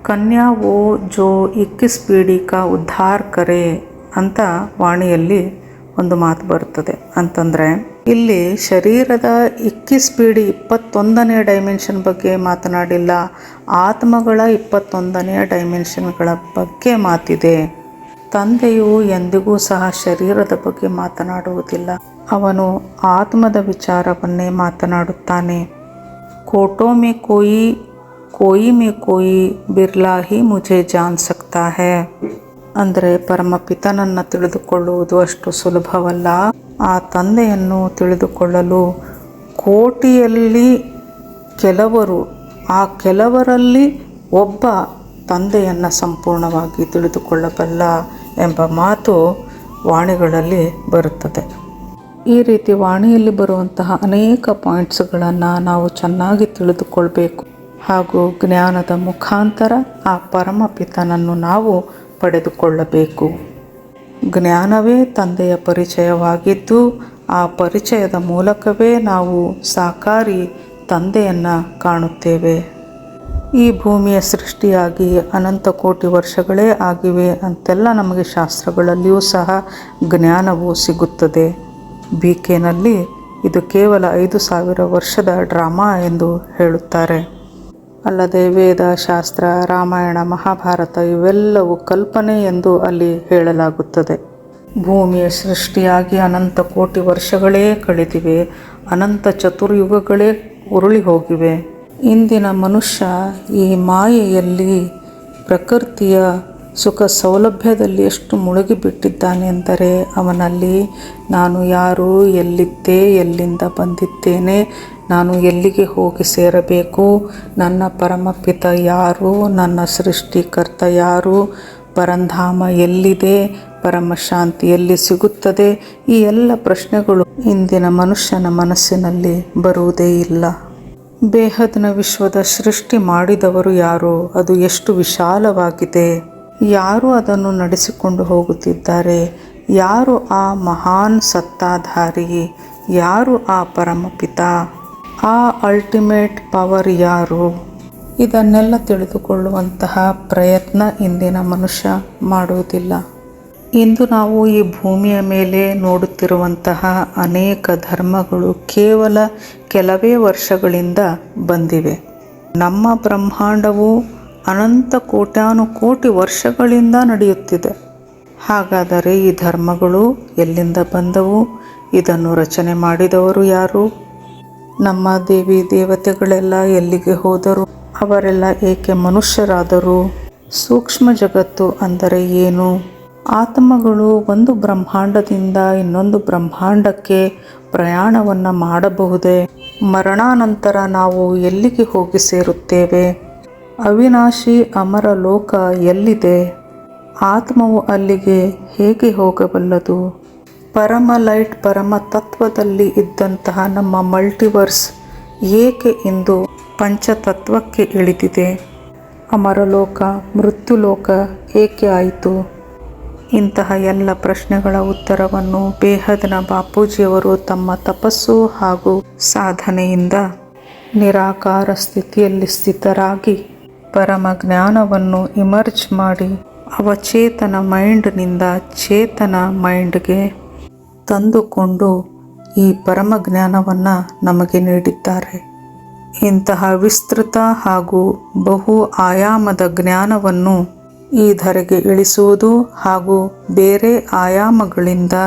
ಕನ್ಯಾ ವೋ ಜೋ 21 ಪೀಢಿ ಕಾ ಉದ್ಧಾರ ಕರೆ ಅಂತ ವಾಣಿಯಲ್ಲಿ ಒಂದು ಮಾತು ಬರುತ್ತದೆ. ಅಂತಂದರೆ ಇಲ್ಲಿ ಶರೀರದ 21 ಪೀಢಿ 21ನೇ ಡೈಮೆನ್ಷನ್ ಬಗ್ಗೆ ಮಾತನಾಡಿಲ್ಲ, ಆತ್ಮಗಳ 21ನೇ ಡೈಮೆನ್ಷನ್ಗಳ ಬಗ್ಗೆ ಮಾತಿದೆ. ತಂದೆಯು ಎಂದಿಗೂ ಸಹ ಶರೀರದ ಬಗ್ಗೆ ಮಾತನಾಡುವುದಿಲ್ಲ, ಅವನು ಆತ್ಮದ ವಿಚಾರವನ್ನೇ ಮಾತನಾಡುತ್ತಾನೆ. ಕೋಟೋ ಮೇ ಕೋಯಿ ಮೇ ಕೋಯಿ ಬಿರ್ಲಾ ಹಿ ಮುझे ಜಾನ್ ಸಕ್ತಾ ಹೈ ಅಂದರೆ ಪರಮಪಿತನನ್ನು ತಿಳಿದುಕೊಳ್ಳುವುದು ಅಷ್ಟು ಸುಲಭವಲ್ಲ. ಆ ತಂದೆಯನ್ನು ತಿಳಿದುಕೊಳ್ಳಲು ಕೋಟಿಯಲ್ಲಿ ಕೆಲವರು, ಆ ಕೆಲವರಲ್ಲಿ ಒಬ್ಬ ತಂದೆಯನ್ನು ಸಂಪೂರ್ಣವಾಗಿ ತಿಳಿದುಕೊಳ್ಳಬಲ್ಲ ಎಂಬ ಮಾತು ವಾಣಿಗಳಲ್ಲಿ ಬರುತ್ತದೆ. ಈ ರೀತಿ ವಾಣಿಯಲ್ಲಿ ಬರುವಂತಹ ಅನೇಕ ಪಾಯಿಂಟ್ಸ್ಗಳನ್ನು ನಾವು ಚೆನ್ನಾಗಿ ತಿಳಿದುಕೊಳ್ಬೇಕು. ಹಾಗೂ ಜ್ಞಾನದ ಮುಖಾಂತರ ಆ ಪರಮಪಿತನನ್ನು ನಾವು ಪಡೆದುಕೊಳ್ಳಬೇಕು. ಜ್ಞಾನವೇ ತಂದೆಯ ಪರಿಚಯವಾಗಿದ್ದು ಆ ಪರಿಚಯದ ಮೂಲಕವೇ ನಾವು ಸಾಕಾರಿ ತಂದೆಯನ್ನು ಕಾಣುತ್ತೇವೆ. ಈ ಭೂಮಿಯ ಸೃಷ್ಟಿಯಾಗಿ ಅನಂತ ಕೋಟಿ ವರ್ಷಗಳೇ ಆಗಿವೆ ಅಂತೆಲ್ಲ ನಮಗೆ ಶಾಸ್ತ್ರಗಳಲ್ಲಿಯೂ ಸಹ ಜ್ಞಾನವು ಸಿಗುತ್ತದೆ. BKನಲ್ಲಿ ಇದು ಕೇವಲ 5,000 ವರ್ಷದ ಡ್ರಾಮಾ ಎಂದು ಹೇಳುತ್ತಾರೆ. ಅಲ್ಲದೆ ವೇದ, ಶಾಸ್ತ್ರ, ರಾಮಾಯಣ, ಮಹಾಭಾರತ ಇವೆಲ್ಲವೂ ಕಲ್ಪನೆ ಎಂದು ಅಲ್ಲಿ ಹೇಳಲಾಗುತ್ತದೆ. ಭೂಮಿಯ ಸೃಷ್ಟಿಯಾಗಿ ಅನಂತ ಕೋಟಿ ವರ್ಷಗಳೇ ಕಳೆದಿವೆ, ಅನಂತ ಚತುರ್ಯುಗಗಳೇ ಉರುಳಿ ಹೋಗಿವೆ. ಇಂದಿನ ಮನುಷ್ಯ ಈ ಮಾಯೆಯಲ್ಲಿ ಪ್ರಕೃತಿಯ ಸುಖ ಸೌಲಭ್ಯದಲ್ಲಿ ಎಷ್ಟು ಮುಳುಗಿಬಿಟ್ಟಿದ್ದಾನೆ ಎಂದರೆ ಅವನಲ್ಲಿ ನಾನು ಯಾರು, ಎಲ್ಲಿದ್ದೆ, ಎಲ್ಲಿಂದ ಬಂದಿದ್ದೇನೆ, ನಾನು ಎಲ್ಲಿಗೆ ಹೋಗಿ ಸೇರಬೇಕು, ನನ್ನ ಪರಮಪಿತ ಯಾರು, ನನ್ನ ಸೃಷ್ಟಿಕರ್ತ ಯಾರು, ಪರಂಧಾಮ ಎಲ್ಲಿದೆ, ಪರಮಶಾಂತಿ ಎಲ್ಲಿ ಸಿಗುತ್ತದೆ, ಈ ಎಲ್ಲ ಪ್ರಶ್ನೆಗಳು ಇಂದಿನ ಮನುಷ್ಯನ ಮನಸ್ಸಿನಲ್ಲಿ ಬರುವುದೇ ಇಲ್ಲ. ಬೇಹದ್ನ ವಿಶ್ವದ ಸೃಷ್ಟಿ ಮಾಡಿದವರು ಯಾರು? ಅದು ಎಷ್ಟು ವಿಶಾಲವಾಗಿದೆ? ಯಾರು ಅದನ್ನು ನಡೆಸಿಕೊಂಡು ಹೋಗುತ್ತಿದ್ದಾರೆ? ಯಾರು ಆ ಮಹಾನ್ ಸತ್ತಾಧಾರಿ? ಯಾರು ಆ ಪರಮಪಿತ? ಆ ಅಲ್ಟಿಮೇಟ್ ಪವರ್ ಯಾರು? ಇದನ್ನೆಲ್ಲ ತಿಳಿದುಕೊಳ್ಳುವಂತಹ ಪ್ರಯತ್ನ ಇಂದಿನ ಮನುಷ್ಯ ಮಾಡುವುದಿಲ್ಲ. ಇಂದು ನಾವು ಈ ಭೂಮಿಯ ಮೇಲೆ ನೋಡುತ್ತಿರುವಂತಹ ಅನೇಕ ಧರ್ಮಗಳು ಕೇವಲ ಕೆಲವೇ ವರ್ಷಗಳಿಂದ ಬಂದಿವೆ. ನಮ್ಮ ಬ್ರಹ್ಮಾಂಡವು ಅನಂತ ಕೋಟ್ಯಾನುಕೋಟಿ ವರ್ಷಗಳಿಂದ ನಡೆಯುತ್ತಿದೆ. ಹಾಗಾದರೆ ಈ ಧರ್ಮಗಳು ಎಲ್ಲಿಂದ ಬಂದವು? ಇದನ್ನು ರಚನೆ ಮಾಡಿದವರು ಯಾರು? ನಮ್ಮ ದೇವಿ ದೇವತೆಗಳೆಲ್ಲ ಎಲ್ಲಿಗೆ ಹೋದರು? ಅವರೆಲ್ಲ ಏಕೆ ಮನುಷ್ಯರಾದರು? ಸೂಕ್ಷ್ಮ ಜಗತ್ತು ಅಂದರೆ ಏನು? ಆತ್ಮಗಳು ಒಂದು ಬ್ರಹ್ಮಾಂಡದಿಂದ ಇನ್ನೊಂದು ಬ್ರಹ್ಮಾಂಡಕ್ಕೆ ಪ್ರಯಾಣವನ್ನು ಮಾಡಬಹುದೇ? ಮರಣಾನಂತರ ನಾವು ಎಲ್ಲಿಗೆ ಹೋಗಿ ಸೇರುತ್ತೇವೆ? ಅವಿನಾಶಿ ಅಮರ ಲೋಕ ಎಲ್ಲಿದೆ? ಆತ್ಮವು ಅಲ್ಲಿಗೆ ಹೇಗೆ ಹೋಗಬಲ್ಲದು? ಪರಮ ಲೈಟ್ ಪರಮ ತತ್ವದಲ್ಲಿ ಇದ್ದಂತಹ ನಮ್ಮ ಮಲ್ಟಿವರ್ಸ್ ಏಕೆ ಇಂದು ಪಂಚತತ್ವಕ್ಕೆ ಇಳಿದಿದೆ? ಅಮರಲೋಕ ಮೃತ್ಯುಲೋಕ ಏಕೆ ಆಯಿತು? ಇಂತಹ ಎಲ್ಲ ಪ್ರಶ್ನೆಗಳ ಉತ್ತರವನ್ನು ಬೇಹದ್ನ ಬಾಪೂಜಿಯವರು ತಮ್ಮ ತಪಸ್ಸು ಹಾಗೂ ಸಾಧನೆಯಿಂದ ನಿರಾಕಾರ ಸ್ಥಿತಿಯಲ್ಲಿ ಸ್ಥಿತರಾಗಿ ಪರಮ ಜ್ಞಾನವನ್ನು ಇಮರ್ಜ್ ಮಾಡಿ ಅವಚೇತನ ಮೈಂಡ್ನಿಂದ ಚೇತನ ಮೈಂಡ್ಗೆ ತಂದುಕೊಂಡು ಈ ಪರಮ ಜ್ಞಾನವನ್ನು ನಮಗೆ ನೀಡಿದ್ದಾರೆ. ಇಂತಹ ವಿಸ್ತೃತ ಹಾಗೂ ಬಹು ಆಯಾಮದ ಜ್ಞಾನವನ್ನು ಈ ಧರೆಗೆ ಇಳಿಸುವುದು ಹಾಗೂ ಬೇರೆ ಆಯಾಮಗಳಿಂದ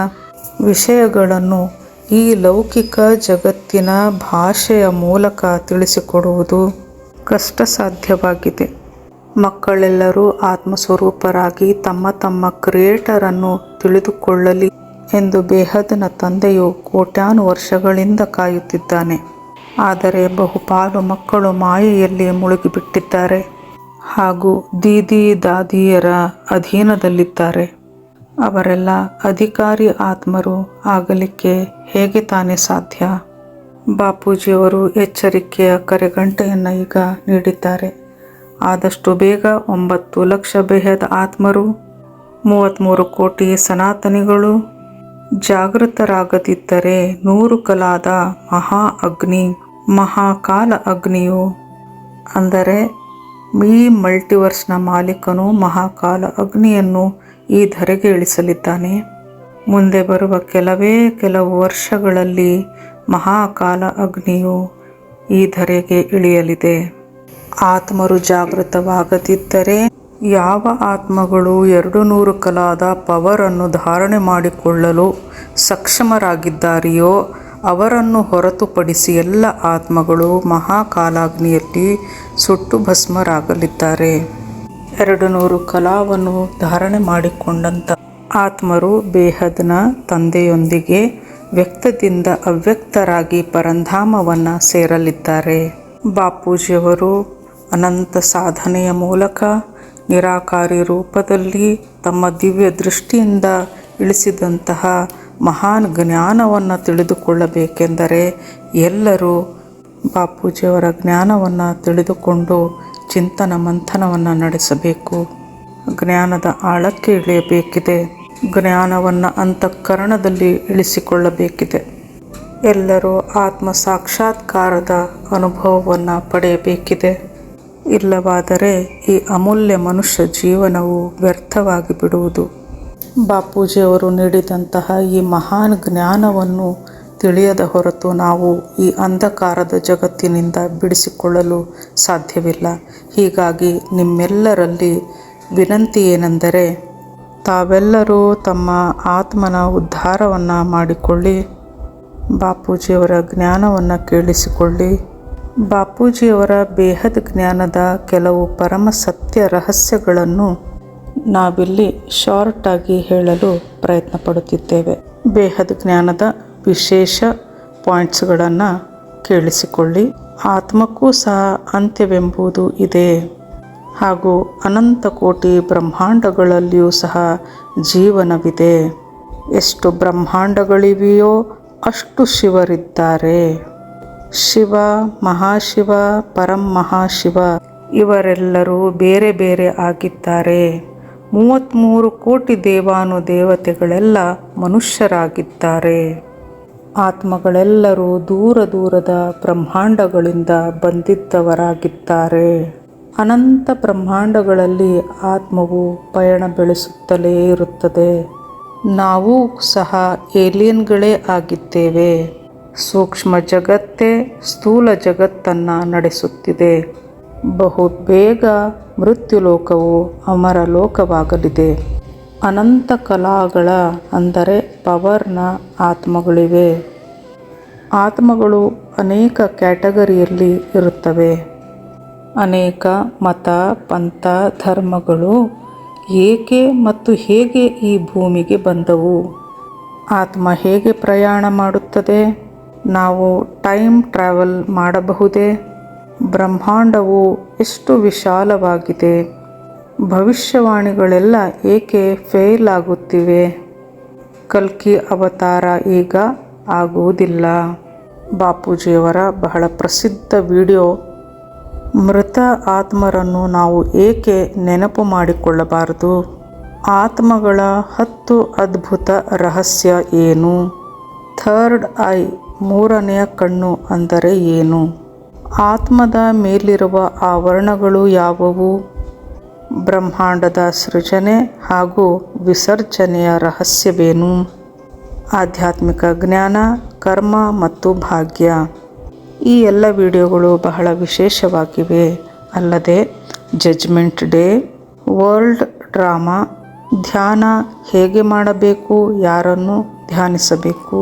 ವಿಷಯಗಳನ್ನು ಈ ಲೌಕಿಕ ಜಗತ್ತಿನ ಭಾಷೆಯ ಮೂಲಕ ತಿಳಿಸಿಕೊಡುವುದು ಕಷ್ಟ ಸಾಧ್ಯವಾಗಿದೆ. ಮಕ್ಕಳೆಲ್ಲರೂ ಆತ್ಮಸ್ವರೂಪರಾಗಿ ತಮ್ಮ ತಮ್ಮ ಕ್ರಿಯೇಟರನ್ನು ತಿಳಿದುಕೊಳ್ಳಲಿ ಎಂದು ಬೇಹದ್ನ ತಂದೆಯು ಕೋಟ್ಯಾನು ವರ್ಷಗಳಿಂದ ಕಾಯುತ್ತಿದ್ದಾನೆ. ಆದರೆ ಬಹುಪಾಲು ಮಕ್ಕಳು ಮಾಯೆಯಲ್ಲಿ ಮುಳುಗಿಬಿಟ್ಟಿದ್ದಾರೆ ಹಾಗೂ ದೀದಿ ದಾದಿಯರ ಅಧೀನದಲ್ಲಿದ್ದಾರೆ. ಅವರೆಲ್ಲ ಅಧಿಕಾರಿ ಆತ್ಮರು ಆಗಲಿಕ್ಕೆ ಹೇಗೆ ತಾನೇ ಸಾಧ್ಯ? ಬಾಪೂಜಿಯವರು ಎಚ್ಚರಿಕೆಯ ಕರೆಗಂಟೆಯನ್ನು ಈಗ ನೀಡಿದ್ದಾರೆ. ಆದಷ್ಟು ಬೇಗ 9 ಲಕ್ಷ ಬೇಹದ್ ಆತ್ಮರು, 33 ಕೋಟಿ ಸನಾತನಿಗಳು ಜಾಗೃತರಾಗದಿದ್ದರೆ 100 ಕಲಾದ ಮಹಾ ಅಗ್ನಿ, ಮಹಾಕಾಲ ಅಗ್ನಿಯು ಅಂದರೆ ಈ ಮಲ್ಟಿವರ್ಸ್ನ ಮಾಲೀಕನು ಮಹಾಕಾಲ ಅಗ್ನಿಯನ್ನು ಈ ಧರೆಗೆ ಇಳಿಸಲಿದ್ದಾನೆ. ಮುಂದೆ ಬರುವ ಕೆಲವು ವರ್ಷಗಳಲ್ಲಿ ಮಹಾಕಾಲ ಅಗ್ನಿಯು ಈ ಧರೆಗೆ ಇಳಿಯಲಿದೆ. ಆತ್ಮರು ಜಾಗೃತವಾಗದಿದ್ದರೆ ಯಾವ ಆತ್ಮಗಳು 200 ಕಲಾದ ಪವರನ್ನು ಧಾರಣೆ ಮಾಡಿಕೊಳ್ಳಲು ಸಕ್ಷಮರಾಗಿದ್ದಾರೆಯೋ ಅವರನ್ನು ಹೊರತುಪಡಿಸಿ ಎಲ್ಲ ಆತ್ಮಗಳು ಮಹಾಕಾಲಾಗ್ನಿಯಲ್ಲಿ ಸುಟ್ಟು ಭಸ್ಮರಾಗಲಿದ್ದಾರೆ. 200 ಕಲಾವನ್ನು ಧಾರಣೆ ಮಾಡಿಕೊಂಡಂಥ ಆತ್ಮರು ಬೇಹದ್ನ ತಂದೆಯೊಂದಿಗೆ ವ್ಯಕ್ತದಿಂದ ಅವ್ಯಕ್ತರಾಗಿ ಪರಂಧಾಮವನ್ನು ಸೇರಲಿದ್ದಾರೆ. ಬಾಪೂಜಿಯವರು ಅನಂತ ಸಾಧನೆಯ ಮೂಲಕ ನಿರಾಕಾರಿ ರೂಪದಲ್ಲಿ ತಮ್ಮ ದಿವ್ಯ ದೃಷ್ಟಿಯಿಂದ ಇಳಿಸಿದಂತಹ ಮಹಾನ್ ಜ್ಞಾನವನ್ನು ತಿಳಿದುಕೊಳ್ಳಬೇಕೆಂದರೆ ಎಲ್ಲರೂ ಬಾಪೂಜಿಯವರ ಜ್ಞಾನವನ್ನು ತಿಳಿದುಕೊಂಡು ಚಿಂತನ ಮಂಥನವನ್ನು ನಡೆಸಬೇಕು. ಜ್ಞಾನದ ಆಳಕ್ಕೆ ಇಳಿಯಬೇಕಿದೆ. ಜ್ಞಾನವನ್ನು ಅಂತಃಕರಣದಲ್ಲಿ ಇಳಿಸಿಕೊಳ್ಳಬೇಕಿದೆ. ಎಲ್ಲರೂ ಆತ್ಮ ಸಾಕ್ಷಾತ್ಕಾರದ ಅನುಭವವನ್ನು ಪಡೆಯಬೇಕಿದೆ. ಇಲ್ಲವಾದರೆ ಈ ಅಮೂಲ್ಯ ಮನುಷ್ಯ ಜೀವನವು ವ್ಯರ್ಥವಾಗಿ ಬಿಡುವುದು. ಬಾಪೂಜಿಯವರು ನೀಡಿದಂತಹ ಈ ಮಹಾನ್ ಜ್ಞಾನವನ್ನು ತಿಳಿಯದ ಹೊರತು ನಾವು ಈ ಅಂಧಕಾರದ ಜಗತ್ತಿನಿಂದ ಬಿಡಿಸಿಕೊಳ್ಳಲು ಸಾಧ್ಯವಿಲ್ಲ. ಹೀಗಾಗಿ ನಿಮ್ಮೆಲ್ಲರಲ್ಲಿ ವಿನಂತಿ ಏನೆಂದರೆ ತಾವೆಲ್ಲರೂ ತಮ್ಮ ಆತ್ಮನ ಉದ್ಧಾರವನ್ನು ಮಾಡಿಕೊಳ್ಳಿ. ಬಾಪೂಜಿಯವರ ಜ್ಞಾನವನ್ನು ಕೇಳಿಸಿಕೊಳ್ಳಿ. ಬಾಪೂಜಿಯವರ ಬೇಹದ್ ಜ್ಞಾನದ ಕೆಲವು ಪರಮ ಸತ್ಯ ರಹಸ್ಯಗಳನ್ನು ನಾವಿಲ್ಲಿ ಶಾರ್ಟಾಗಿ ಹೇಳಲು ಪ್ರಯತ್ನ ಪಡುತ್ತಿದ್ದೇವೆ. ಬೇಹದ್ ಜ್ಞಾನದ ವಿಶೇಷ ಪಾಯಿಂಟ್ಸ್ಗಳನ್ನು ಕೇಳಿಸಿಕೊಳ್ಳಿ. ಆತ್ಮಕ್ಕೂ ಸಹ ಅಂತ್ಯವೆಂಬುದು ಇದೆ. ಹಾಗೂ ಅನಂತ ಕೋಟಿ ಬ್ರಹ್ಮಾಂಡಗಳಲ್ಲಿಯೂ ಸಹ ಜೀವನವಿದೆ. ಎಷ್ಟು ಬ್ರಹ್ಮಾಂಡಗಳಿವೆಯೋ ಅಷ್ಟು ಶಿವರಿದ್ದಾರೆ. ಶಿವ, ಮಹಾಶಿವ, ಪರಮಹಾಶಿವ ಇವರೆಲ್ಲರೂ ಬೇರೆ ಬೇರೆ ಆಗಿದ್ದಾರೆ. 33 ಕೋಟಿ ದೇವಾನುದೇವತೆಗಳೆಲ್ಲ ಮನುಷ್ಯರಾಗಿದ್ದಾರೆ. ಆತ್ಮಗಳೆಲ್ಲರೂ ದೂರ ದೂರದ ಬ್ರಹ್ಮಾಂಡಗಳಿಂದ ಬಂದಿದ್ದವರಾಗಿದ್ದಾರೆ. ಅನಂತ ಬ್ರಹ್ಮಾಂಡಗಳಲ್ಲಿ ಆತ್ಮವು ಪಯಣ ಬೆಳೆಸುತ್ತಲೇ ಇರುತ್ತದೆ. ನಾವು ಸಹ ಏಲಿಯನ್ಗಳೇ ಆಗಿದ್ದೇವೆ. ಸೂಕ್ಷ್ಮ ಜಗತ್ತೇ ಸ್ಥೂಲ ಜಗತ್ತನ್ನು ನಡೆಸುತ್ತಿದೆ. ಬಹು ಬೇಗ ಮೃತ್ಯುಲೋಕವು ಅಮರ ಲೋಕವಾಗಲಿದೆ. ಅನಂತ ಕಲಾಗಳ ಅಂದರೆ ಪವರ್ನ ಆತ್ಮಗಳಿವೆ. ಆತ್ಮಗಳು ಅನೇಕ ಕ್ಯಾಟಗರಿಯಲ್ಲಿ ಇರುತ್ತವೆ. ಅನೇಕ ಮತ, ಪಂಥ, ಧರ್ಮಗಳು ಏಕೆ ಮತ್ತು ಹೇಗೆ ಈ ಭೂಮಿಗೆ ಬಂದವು? ಆತ್ಮ ಹೇಗೆ ಪ್ರಯಾಣ ಮಾಡುತ್ತದೆ? ನಾವು ಟೈಮ್ ಟ್ರಾವೆಲ್ ಮಾಡಬಹುದೇ? ಬ್ರಹ್ಮಾಂಡವು ಎಷ್ಟು ವಿಶಾಲವಾಗಿದೆ. ಭವಿಷ್ಯವಾಣಿಗಳೆಲ್ಲ ಏಕೆ ಫೇಲ್ ಆಗುತ್ತಿವೆ? ಕಲ್ಕಿ ಅವತಾರ ಈಗ ಆಗುವುದಿಲ್ಲ. ಬಾಪೂಜಿಯವರ ಬಹಳ ಪ್ರಸಿದ್ಧ ವಿಡಿಯೋ ಮೃತ ಆತ್ಮರನ್ನು ನಾವು ಏಕೆ ನೆನಪು ಮಾಡಿಕೊಳ್ಳಬಾರದು? ಆತ್ಮಗಳ 10 ಅದ್ಭುತ ರಹಸ್ಯ ಏನು? ಥರ್ಡ್ ಐ, ಮೂರನೆಯ ಕಣ್ಣು ಅಂದರೆ ಏನು? ಆತ್ಮದ ಮೇಲಿರುವ ಆವರಣಗಳು ಯಾವುವು? ಬ್ರಹ್ಮಾಂಡದ ಸೃಜನೆ ಹಾಗೂ ವಿಸರ್ಜನೆಯ ರಹಸ್ಯವೇನು? ಆಧ್ಯಾತ್ಮಿಕ ಜ್ಞಾನ, ಕರ್ಮ ಮತ್ತು ಭಾಗ್ಯ. ಈ ಎಲ್ಲ ವಿಡಿಯೋಗಳು ಬಹಳ ವಿಶೇಷವಾಗಿವೆ. ಅಲ್ಲದೆ ಜಜ್ಮೆಂಟ್ ಡೇ, ವರ್ಲ್ಡ್ ಡ್ರಾಮಾ, ಧ್ಯಾನ ಹೇಗೆ ಮಾಡಬೇಕು, ಯಾರನ್ನು ಧ್ಯಾನಿಸಬೇಕು,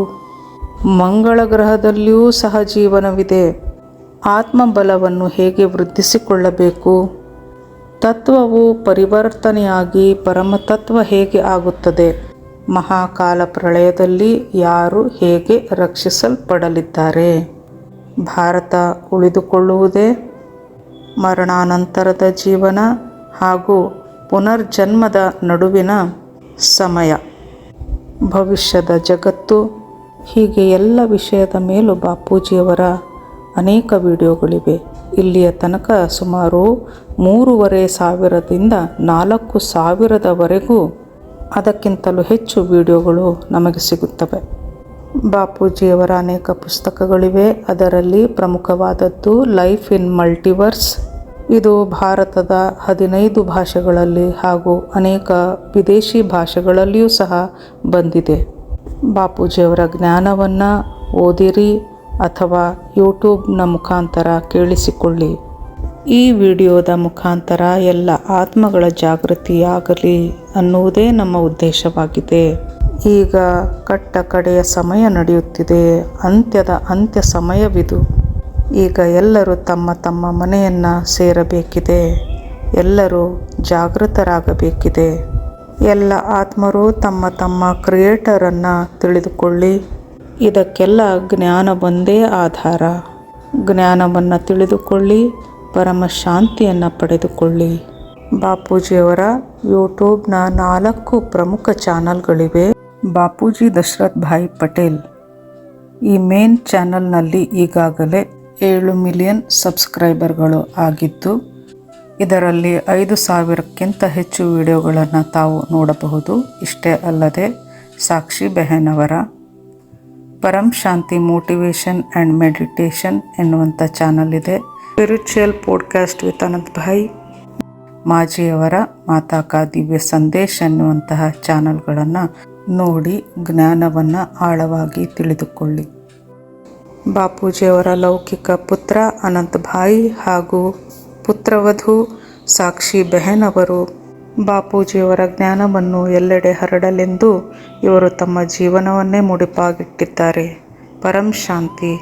ಮಂಗಳ ಗ್ರಹದಲ್ಲಿಯೂ ಸಹ ಜೀವನವಿದೆ, ಆತ್ಮಬಲವನ್ನು ಹೇಗೆ ವೃದ್ಧಿಸಿಕೊಳ್ಳಬೇಕು, ತತ್ವವು ಪರಿವರ್ತನೆಯಾಗಿ ಪರಮತತ್ವ ಹೇಗೆ ಆಗುತ್ತದೆ, ಮಹಾಕಾಲ ಪ್ರಳಯದಲ್ಲಿ ಯಾರು ಹೇಗೆ ರಕ್ಷಿಸಲ್ಪಡಲಿದ್ದಾರೆ, ಭಾರತ ಉಳಿದುಕೊಳ್ಳುವುದೇ, ಮರಣಾನಂತರದ ಜೀವನ ಹಾಗೂ ಪುನರ್ಜನ್ಮದ ನಡುವಿನ ಸಮಯ, ಭವಿಷ್ಯದ ಜಗತ್ತು, ಹೀಗೆ ಎಲ್ಲ ವಿಷಯದ ಮೇಲೂ ಬಾಪೂಜಿಯವರ ಅನೇಕ ವಿಡಿಯೋಗಳಿವೆ. ಇಲ್ಲಿಯ ತನಕ ಸುಮಾರು 3,500ದಿಂದ 4,000ವರೆಗೂ ಅದಕ್ಕಿಂತಲೂ ಹೆಚ್ಚು ವಿಡಿಯೋಗಳು ನಮಗೆ ಸಿಗುತ್ತವೆ. ಬಾಪೂಜಿಯವರ ಅನೇಕ ಪುಸ್ತಕಗಳಿವೆ. ಅದರಲ್ಲಿ ಪ್ರಮುಖವಾದದ್ದು ಲೈಫ್ ಇನ್ ಮಲ್ಟಿವರ್ಸ್. ಇದು ಭಾರತದ 15 ಭಾಷೆಗಳಲ್ಲಿ ಹಾಗೂ ಅನೇಕ ವಿದೇಶಿ ಭಾಷೆಗಳಲ್ಲಿಯೂ ಸಹ ಬಂದಿದೆ. ಬಾಪೂಜಿಯವರ ಜ್ಞಾನವನ್ನು ಓದಿರಿ ಅಥವಾ ಯೂಟ್ಯೂಬ್ನ ಮುಖಾಂತರ ಕೇಳಿಸಿಕೊಳ್ಳಿ. ಈ ವಿಡಿಯೋದ ಮುಖಾಂತರ ಎಲ್ಲ ಆತ್ಮಗಳ ಜಾಗೃತಿಯಾಗಲಿ ಅನ್ನುವುದೇ ನಮ್ಮ ಉದ್ದೇಶವಾಗಿದೆ. ಈಗ ಕಟ್ಟ ಕಡೆಯ ಸಮಯ ನಡೆಯುತ್ತಿದೆ. ಅಂತ್ಯದ ಅಂತ್ಯ ಸಮಯವಿದು. ಈಗ ಎಲ್ಲರೂ ತಮ್ಮ ತಮ್ಮ ಮನೆಯನ್ನು ಸೇರಬೇಕಿದೆ. ಎಲ್ಲರೂ ಜಾಗೃತರಾಗಬೇಕಿದೆ. ಎಲ್ಲ ಆತ್ಮರು ತಮ್ಮ ತಮ್ಮ ಕ್ರಿಯೇಟರನ್ನು ತಿಳಿದುಕೊಳ್ಳಿ. ಇದಕ್ಕೆಲ್ಲ ಜ್ಞಾನ ಒಂದೇ ಆಧಾರ. ಜ್ಞಾನವನ್ನು ತಿಳಿದುಕೊಳ್ಳಿ, ಪರಮ ಶಾಂತಿಯನ್ನು ಪಡೆದುಕೊಳ್ಳಿ. ಬಾಪೂಜಿಯವರ ಯೂಟ್ಯೂಬ್ನ 4 ಪ್ರಮುಖ ಚಾನಲ್ಗಳಿವೆ. ಬಾಪೂಜಿ ದಶರಥ್ ಭಾಯ್ ಪಟೇಲ್. ಈ ಮೇನ್ ಚಾನಲ್ನಲ್ಲಿ ಈಗಾಗಲೇ 7 ಮಿಲಿಯನ್ ಸಬ್ಸ್ಕ್ರೈಬರ್ಗಳು ಆಗಿದ್ದು, ಇದರಲ್ಲಿ 5,000ಕ್ಕಿಂತ ಹೆಚ್ಚು ವಿಡಿಯೋಗಳನ್ನು ತಾವು ನೋಡಬಹುದು. ಇಷ್ಟೇ ಅಲ್ಲದೆ ಸಾಕ್ಷಿ ಬೆಹನ್ ಅವರ Param Shanti motivation and meditation ಎನ್ನುವಂಥ ಚಾನಲ್ ಇದೆ. Spiritual podcast with Anant Bhai, ಮಾಜಿಯವರ ಮಾತಾ ಕಾ ದಿವ್ಯ ಸಂದೇಶ ಎನ್ನುವಂತಹ ಚಾನಲ್ಗಳನ್ನು ನೋಡಿ ಜ್ಞಾನವನ್ನು ಆಳವಾಗಿ ತಿಳಿದುಕೊಳ್ಳಿ. ಬಾಪೂಜಿಯವರ ಲೌಕಿಕ ಪುತ್ರ ಅನಂತ್ ಭಾಯ್ ಹಾಗೂ ಪುತ್ರವಧು ಸಾಕ್ಷಿ ಬೆಹನ್ ಅವರು ಬಾಪೂಜಿಯವರ ಜ್ಞಾನವನ್ನು ಎಲ್ಲೆಡೆ ಹರಡಲೆಂದು ಇವರು ತಮ್ಮ ಜೀವನವನ್ನೇ ಮುಡಿಪಾಗಿಟ್ಟಿದ್ದಾರೆ. ಪರಂ ಶಾಂತಿ.